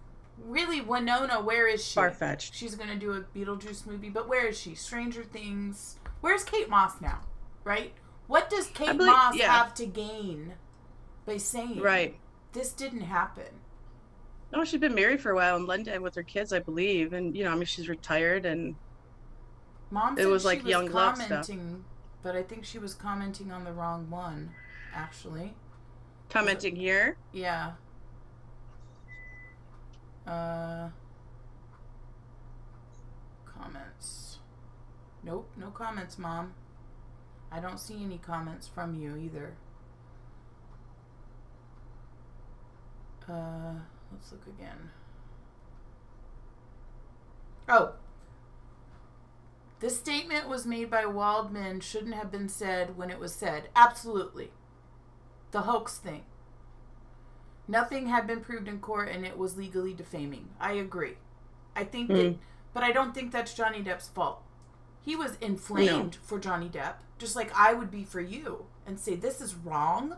really, Winona, where is she? Far-fetched. She's going to do a Beetlejuice movie, but where is she? Stranger Things. Where's Kate Moss now? Right? What does Kate Moss have to gain by saying this didn't happen? No, she'd been married for a while in London with her kids, I believe. And, you know, I mean, she's retired, and Mom it was like young love stuff. But I think she was commenting on the wrong one, actually. Commenting here? Yeah. Comments. Nope, no comments, Mom. I don't see any comments from you either. Let's look again. Oh. This statement was made by Waldman, shouldn't have been said when it was said. Absolutely. The hoax thing. Nothing had been proved in court and it was legally defaming. I agree. I think that, but I don't think that's Johnny Depp's fault. He was inflamed for Johnny Depp, just like I would be for you, and say this is wrong.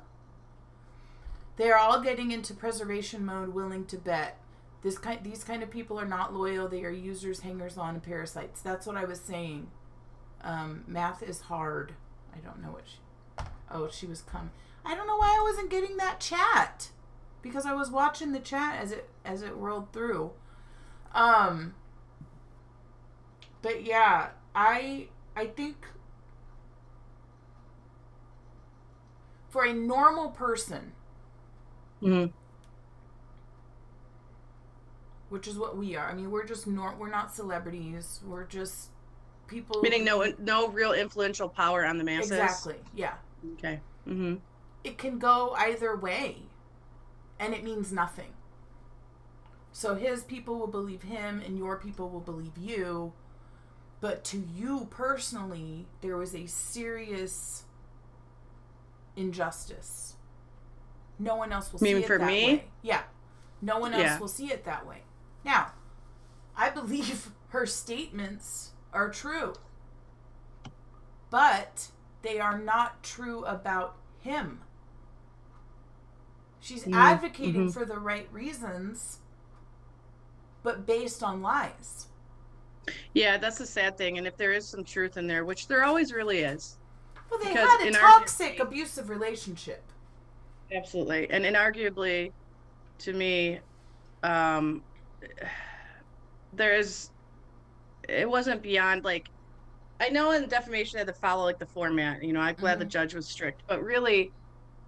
They are all getting into preservation mode, willing to bet. These kind of people are not loyal. They are users, hangers-on, and parasites. That's what I was saying. Math is hard. I don't know what she was coming. I don't know why I wasn't getting that chat, because I was watching the chat as it rolled through. But yeah, I think for a normal person, Mm-hmm. which is what we are. I mean, we're just we're not celebrities. We're just people. Meaning no real influential power on the masses. Exactly. Yeah. Okay. Mm-hmm. It can go either way, and it means nothing. So his people will believe him, and your people will believe you. But to you personally, there was a serious injustice. No one else will see it that way. Yeah. No one else will see it that way. Now, I believe her statements are true. But they are not true about him. She's advocating for the right reasons, but based on lies. Yeah, that's the sad thing. And if there is some truth in there, which there always really is. Well, they had a toxic, abusive relationship. Absolutely. And inarguably, to me, it wasn't beyond, like, I know in defamation they had to follow, like, the format. You know, I'm glad the judge was strict. But really,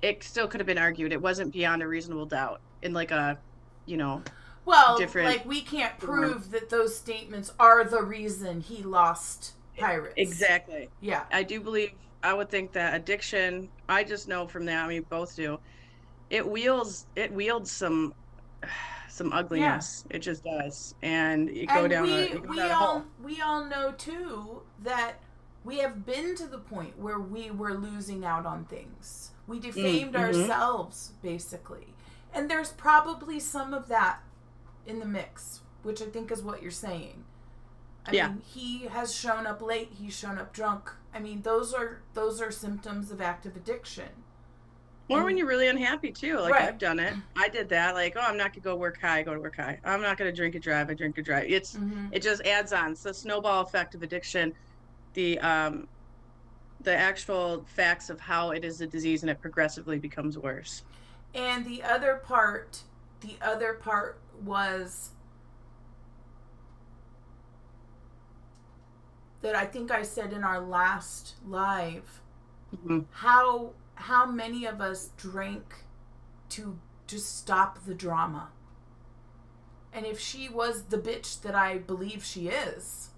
it still could have been argued. It wasn't beyond a reasonable doubt in, like, a, different... like, we can't prove that those statements are the reason he lost Pirates. Exactly. Yeah. I would think that addiction, I just know from that, I mean, both do, it wields some ugliness. Yeah. It just does. And you go down a hole. We all know, too, that we have been to the point where we were losing out on things. We defamed ourselves, basically. And there's probably some of that in the mix, which I think is what you're saying. I mean, he has shown up late. He's shown up drunk. I mean, those are symptoms of active addiction. Or when you're really unhappy, too. Like, right. I've done it. I did that. Like, I'm not going to go work high. I go to work high. I'm not going to drink and drive. I drink and drive. It just adds on. It's the snowball effect of addiction. The actual facts of how it is a disease, and it progressively becomes worse. And the other part was that I think I said in our last live, how many of us drank to just stop the drama. And if she was the bitch that I believe she is,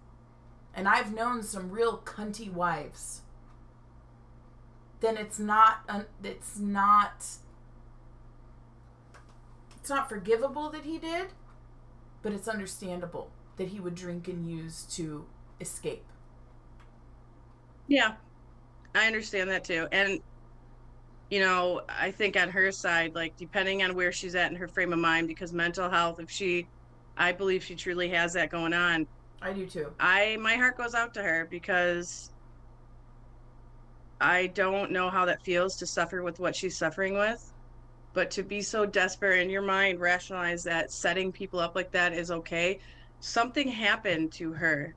and I've known some real cunty wives, then it's not forgivable that he did, but it's understandable that he would drink and use to escape. Yeah, I understand that too. And, I think on her side, like, depending on where she's at in her frame of mind, because mental health, I believe she truly has that going on. I do too. My heart goes out to her, because I don't know how that feels to suffer with what she's suffering with. But to be so desperate, in your mind, rationalize that setting people up like that is okay. Something happened to her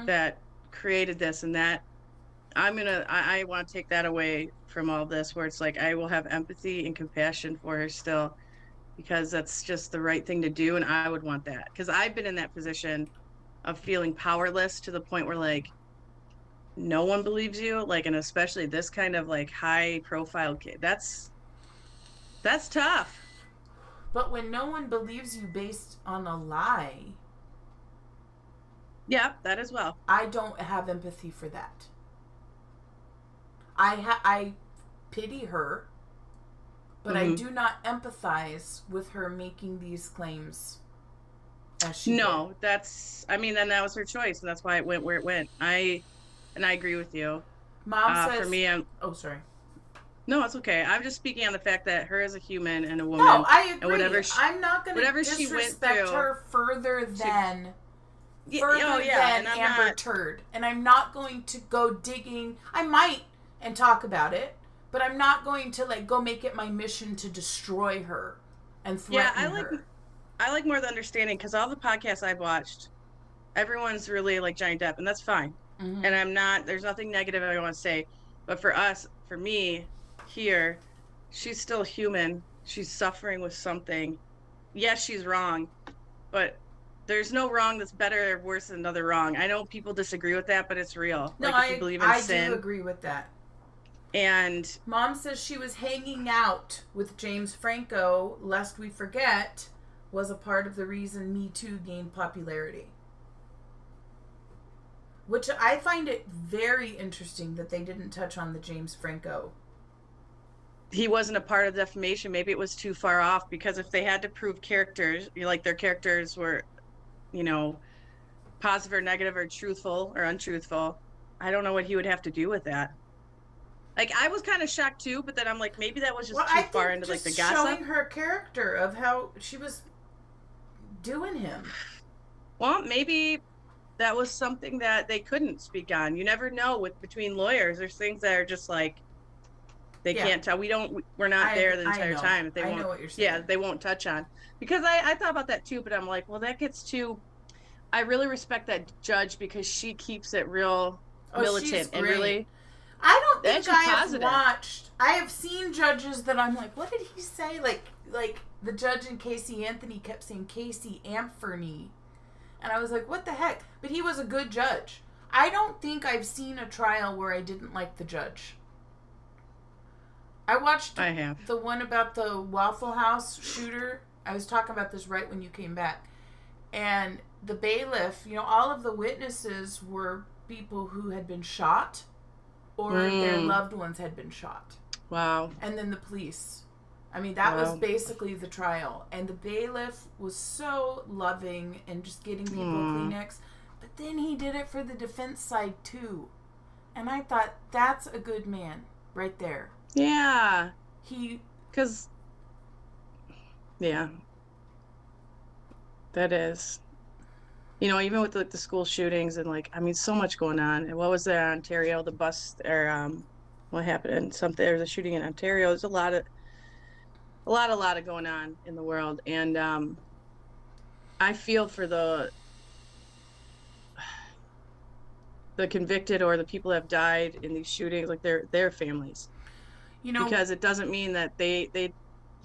that created this, and that I want to take that away from all this, where it's like, I will have empathy and compassion for her still, because that's just the right thing to do. And I would want that, because I've been in that position of feeling powerless to the point where, like, no one believes you, like, and especially this kind of, like, high profile kid. That's tough. But when no one believes you based on a lie... Yeah, that as well. I don't have empathy for that. I pity her, but I do not empathize with her making these claims as she did. Then that was her choice, and that's why it went where it went. And I agree with you. Mom says... For me, sorry. No, it's okay. I'm just speaking on the fact that her as a human and a woman... No, I agree. And I'm not going to disrespect her further than Amber Turd. And I'm not going to go digging... I might and talk about it, but I'm not going to, like, go make it my mission to destroy her and threaten her. I like more the understanding, because all the podcasts I've watched, everyone's really like Johnny Depp, and that's fine. And there's nothing negative I want to say. But for me, here, she's still human. She's suffering with something. Yes, she's wrong, but there's no wrong that's better or worse than another wrong. I know people disagree with that, but it's real. No, like if you believe in sin. I do agree with that. And Mom says she was hanging out with James Franco, lest we forget, was a part of the reason Me Too gained popularity. Which I find it very interesting that they didn't touch on the James Franco. He wasn't a part of defamation. Maybe it was too far off, because if they had to prove characters, like their characters were, positive or negative or truthful or untruthful, I don't know what he would have to do with that. Like, I was kind of shocked too, but then I'm like, maybe that was just too far into like the gossip. Showing her character of how she was doing him. Well, maybe that was something that they couldn't speak on. You never know between lawyers. There's things that are just like they can't tell. We're not there the entire time. I know what you're saying. Yeah, they won't touch on. Because I thought about that too, but I'm like, well, that gets too. I really respect that judge because she keeps it real militant and really. I don't think I have watched. I have seen judges that I'm like, what did he say? Like the judge in Casey Anthony kept saying Casey Anthony, and I was like, what the heck? But he was a good judge. I don't think I've seen a trial where I didn't like the judge. I have the one about the Waffle House shooter. I was talking about this right when you came back, and the bailiff. All of the witnesses were people who had been shot. Or their loved ones had been shot. Wow. And then the police. I mean, that was basically the trial. And the bailiff was so loving and just getting people Kleenex. But then he did it for the defense side, too. And I thought, that's a good man right there. Yeah. Because... Yeah. That is... even with the school shootings and so much going on. And what was there in Ontario? The bus or what happened? There was a shooting in Ontario. There's a lot of going on in the world, and I feel for the convicted or the people that have died in these shootings, like their families. Because it doesn't mean that they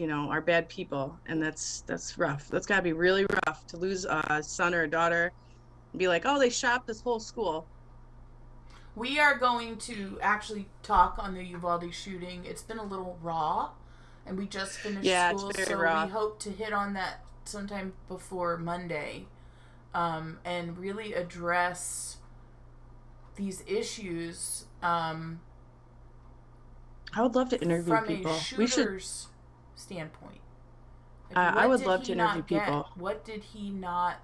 are bad people, and that's rough. That's gotta be really rough to lose a son or a daughter and be like, oh, they shot this whole school. We are going to actually talk on the Uvalde shooting. It's been a little raw, and we just finished school, so raw. We hope to hit on that sometime before Monday, and really address these issues. I would love to interview from people. A shooter's standpoint. I would love to interview people. What did he not?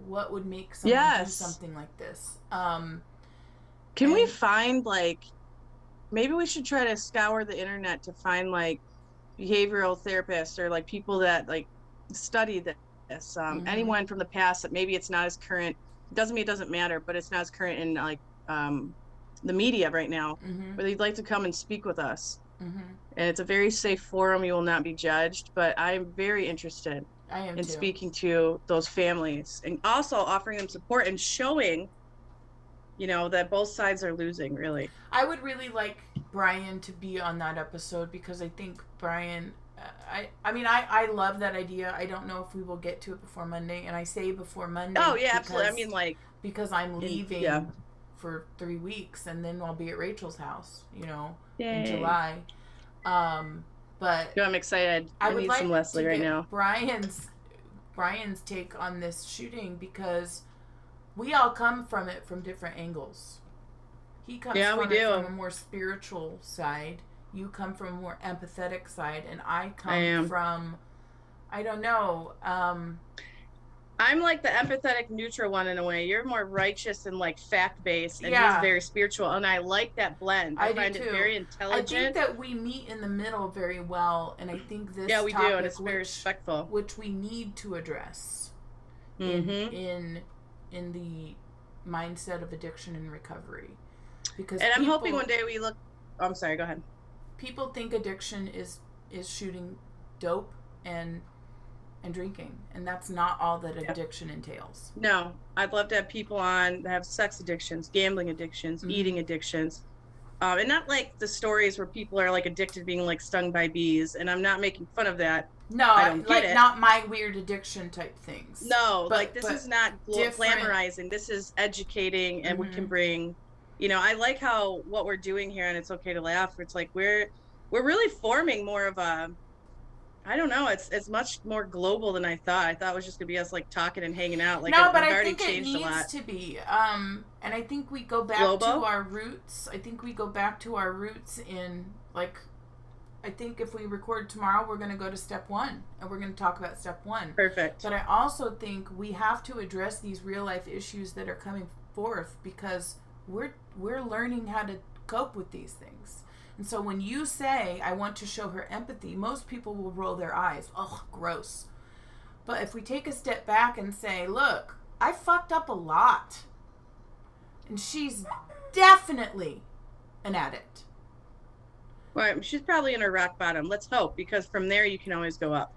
What would make someone do something like this? Can we find maybe we should try to scour the internet to find behavioral therapists or people that study this. Anyone from the past that maybe it's not as current. Doesn't mean it doesn't matter, but it's not as current in the media right now, where they'd like to come and speak with us. And it's a very safe forum. You will not be judged, but I'm very interested in speaking to those families and also offering them support and showing, that both sides are losing, really. I would really like Brian to be on that episode because I think Brian, I love that idea. I don't know if we will get to it before Monday, and I say before Monday. Oh, yeah, absolutely. Because I'm leaving for 3 weeks, and then I'll be at Rachel's house, in July. But I'm excited. I need some Leslie right now. Brian's take on this shooting, because we all come from it from different angles. He comes from a more spiritual side. You come from a more empathetic side, and I come from, I don't know. I'm like the empathetic neutral one in a way. You're more righteous and fact-based, and he's very spiritual, and I like that blend. I find it very intelligent. I think that we meet in the middle very well, and I think this we do, and it's very respectful, which we need to address in the mindset of addiction and recovery. Because I'm hoping one day we look. Oh, I'm sorry. Go ahead. People think addiction is shooting dope and drinking, and that's not all that addiction entails. No, I'd love to have people on that have sex addictions, gambling addictions, eating addictions, and not the stories where people are addicted to being stung by bees. And I'm not making fun of that. No, I don't get it. Not my weird addiction type things. No, this is not glamorizing. This is educating, and we can bring, I like how what we're doing here, and It's Okay to Laugh. It's like we're really forming more of a, I don't know. It's much more global than I thought. I thought it was just gonna be us talking and hanging out. No, but I think it needs to be. And I think we go back to our roots. I think we go back to our roots in I think if we record tomorrow, we're going to go to step 1 and we're going to talk about step 1. Perfect. But I also think we have to address these real life issues that are coming forth because we're learning how to cope with these things. And so when you say, I want to show her empathy, most people will roll their eyes. Oh, gross. But if we take a step back and say, look, I fucked up a lot. And she's definitely an addict. Well, she's probably in her rock bottom. Let's hope, because from there you can always go up.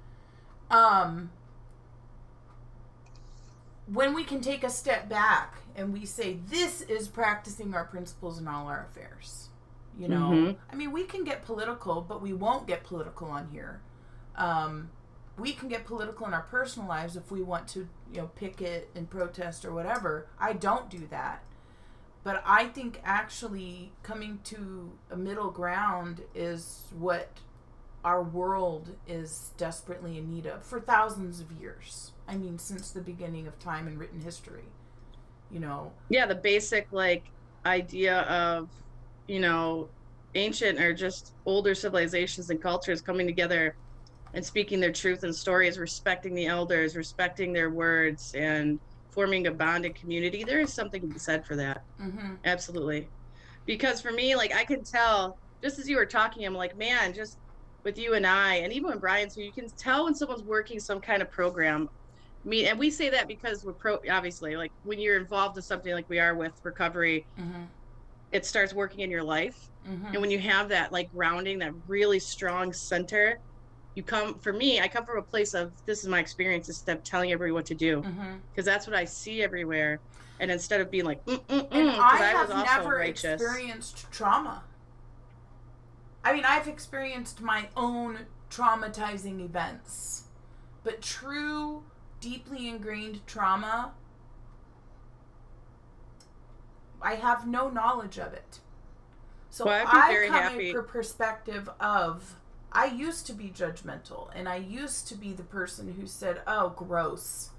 When we can take a step back and we say, this is practicing our principles in all our affairs. I mean, we can get political, but we won't get political on here. We can get political in our personal lives if we want to, picket and protest or whatever. I don't do that. But I think actually coming to a middle ground is what our world is desperately in need of for thousands of years. I mean, since the beginning of time in written history, Yeah, the basic, idea of, ancient or just older civilizations and cultures coming together and speaking their truth and stories, respecting the elders, respecting their words, and forming a bond and community. There is something to be said for that. Absolutely. Because for me, I can tell, just as you were talking, I'm like, man, just with you and I, and even when Brian's here, you can tell when someone's working some kind of program. And we say that because we're obviously, when you're involved in something like we are with recovery, it starts working in your life. And when you have that grounding, that really strong center, I come from a place of, this is my experience, instead of telling everybody what to do, because that's what I see everywhere. And instead of being I was also never righteous. Experienced trauma. I mean, I've experienced my own traumatizing events, but true, deeply ingrained trauma, I have no knowledge of it. So I come from a perspective of, I used to be judgmental, and I used to be the person who said, oh, gross.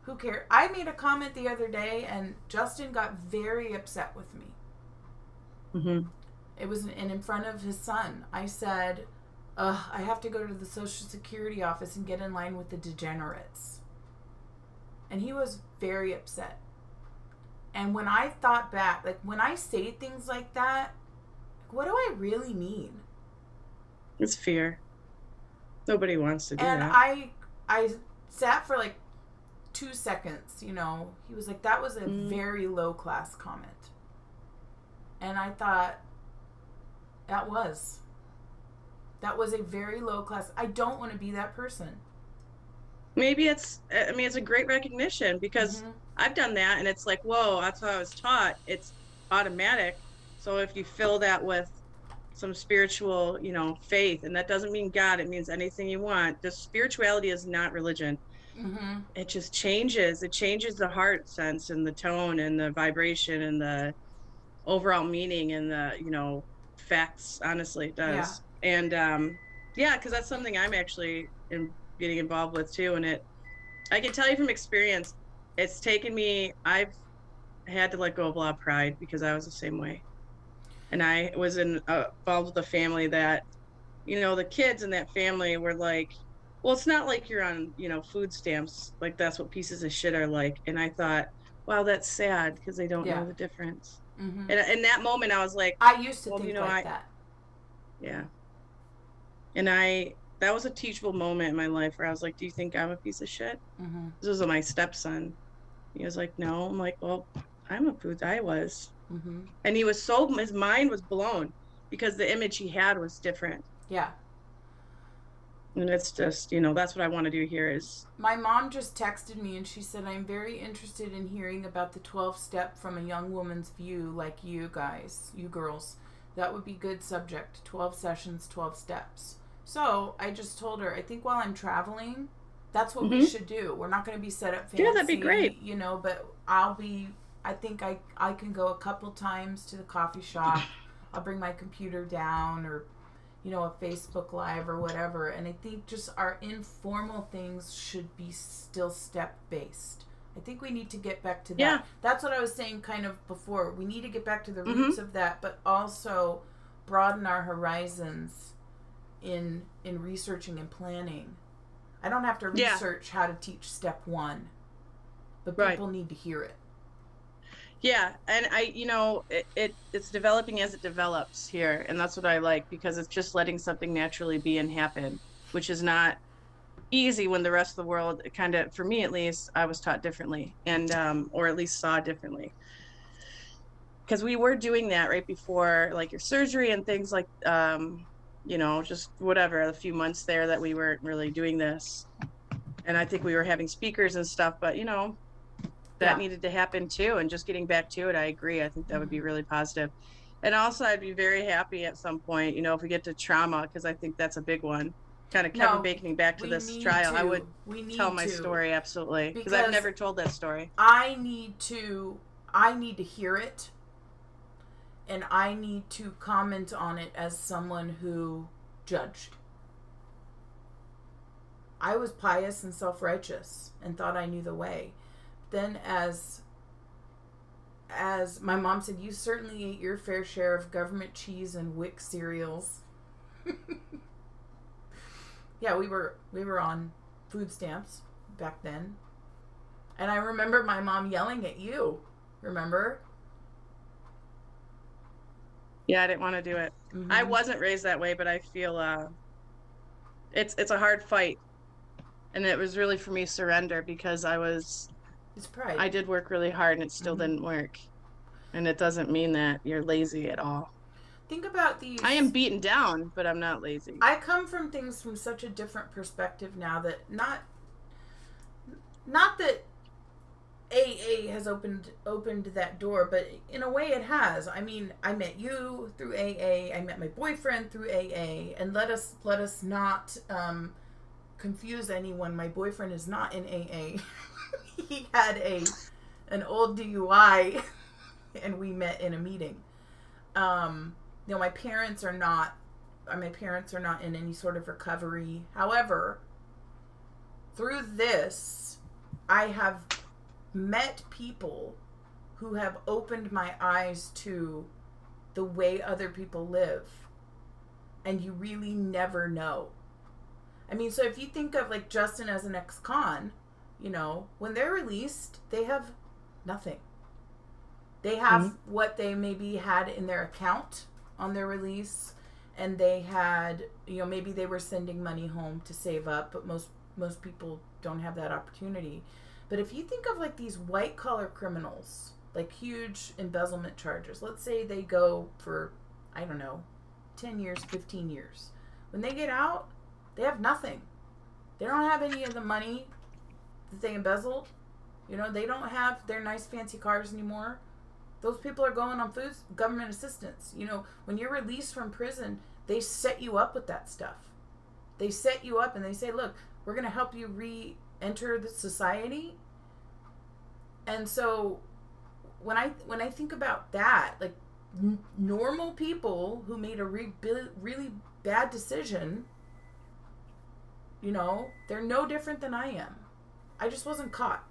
Who cares? I made a comment the other day, and Justin got very upset with me. It was in front of his son. I said, I have to go to the Social Security office and get in line with the degenerates. And he was very upset. And when I thought back, when I say things like that, what do I really mean? It's fear. Nobody wants to do that. And I sat for 2 seconds, He was like, that was a very low class comment. And I thought, that was a very low class. I don't want to be that person. Maybe it's a great recognition, because I've done that, and it's like, whoa, that's how I was taught. It's automatic. So if you fill that with some spiritual, faith, and that doesn't mean God, it means anything you want. The spirituality is not religion. It just changes. It changes the heart sense and the tone and the vibration and the overall meaning and the, facts. Honestly, it does. Yeah. And because that's something I'm actually getting involved with too. And I can tell you from experience, it's taken me, I've had to let go of a lot of pride, because I was the same way. And I was involved with a family that, the kids in that family were like, well, it's not like you're on, food stamps. That's what pieces of shit are like. And I thought, wow, that's sad, because they don't know the difference. And in that moment, I was like, I used to think that. Yeah. And that was a teachable moment in my life where I was like, do you think I'm a piece of shit? This was my stepson. He was like, no. I'm like, well, I was. And his mind was blown, because the image he had was different. Yeah. And it's just, that's what I want to do here is. My mom just texted me and she said, I'm very interested in hearing about the 12 step from a young woman's view, like you guys, you girls. That would be good subject. 12 sessions, 12 steps. So I just told her, I think while I'm traveling, that's what we should do. We're not going to be set up fancy. Yeah, that'd be great. You know, but I think I can go a couple times to the coffee shop. I'll bring my computer down, or, you know, a Facebook Live or whatever. And I think just our informal things should be still step-based. I think we need to get back to that. Yeah. That's what I was saying kind of before. We need to get back to the roots of that, but also broaden our horizons in researching and planning. I don't have to research how to teach step 1, but people need to hear it. Yeah, and it's developing as it develops here, and that's what I like, because it's just letting something naturally be and happen, which is not easy when the rest of the world kind of, for me at least, I was taught differently, and or at least saw differently. Because we were doing that right before, like, your surgery and things like, you know, just whatever, a few months there that we weren't really doing this. And I think we were having speakers and stuff, but, you know, that needed to happen too. And just getting back to it, I agree. I think that would be really positive. And also, I'd be very happy at some point, you know, if we get to trauma, because I think that's a big one. Kind of Kevin Baconing back to this trial. I would tell my story, absolutely. Because I've never told that story. I need to hear it. And I need to comment on it as someone who judged. I was pious and self-righteous and thought I knew the way. Then as my mom said, you certainly ate your fair share of government cheese and Wick cereals. Yeah, we were on food stamps back then. And I remember my mom yelling at you. Remember? Yeah, I didn't want to do it. I wasn't raised that way, but I feel it's a hard fight. And it was really, for me, surrender, because it's pride. I did work really hard and it still didn't work. And it doesn't mean that you're lazy at all. Think about these. I am beaten down, but I'm not lazy. I come from things from such a different perspective now, that not that AA has opened that door, but in a way it has. I mean, I met you through AA. I met my boyfriend through AA. And let us not confuse anyone. My boyfriend is not in AA. He had an old DUI, and we met in a meeting. You know, my parents are not in any sort of recovery. However, through this, I have met people who have opened my eyes to the way other people live, and you really never know. I mean, so if you think of like Justin as an ex-con, you know, when they're released, they have nothing. They have what they maybe had in their account on their release, and they had, you know, maybe they were sending money home to save up, but most people don't have that opportunity. But if you think of like these white collar criminals, like huge embezzlement charges, let's say they go for, I don't know, 10 years, 15 years. When they get out, they have nothing. They don't have any of the money that they embezzled. You know, they don't have their nice fancy cars anymore. Those people are going on government assistance. You know, when you're released from prison, they set you up with that stuff. They set you up and they say, look, we're going to help you re-enter the society. And so when I think about that, like normal people who made a really bad decision, you know, they're no different than I am. I just wasn't caught.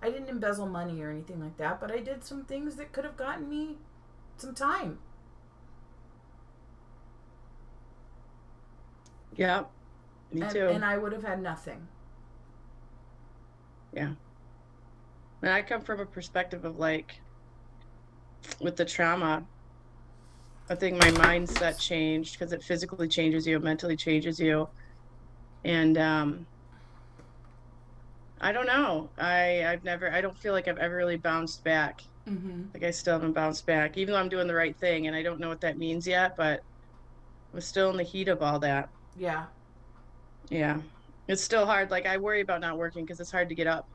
I didn't embezzle money or anything like that, but I did some things that could have gotten me some time. Yeah, me too. And I would have had nothing. Yeah. And I come from a perspective of like, with the trauma, I think my mindset changed because it physically changes you, mentally changes you. And I don't know. I don't feel like I've ever really bounced back. Like I still haven't bounced back, even though I'm doing the right thing, and I don't know what that means yet, but I'm still in the heat of all that. Yeah. Yeah. It's still hard. Like I worry about not working because it's hard to get up.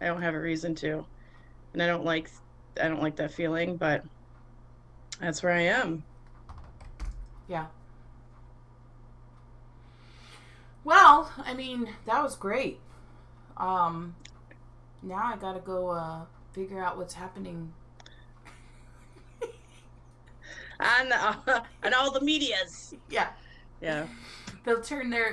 I don't have a reason to. And I don't like that feeling, but that's where I am. Yeah. Well, I mean, that was great. Now I gotta go figure out what's happening on all the medias. Yeah. Yeah. They'll turn their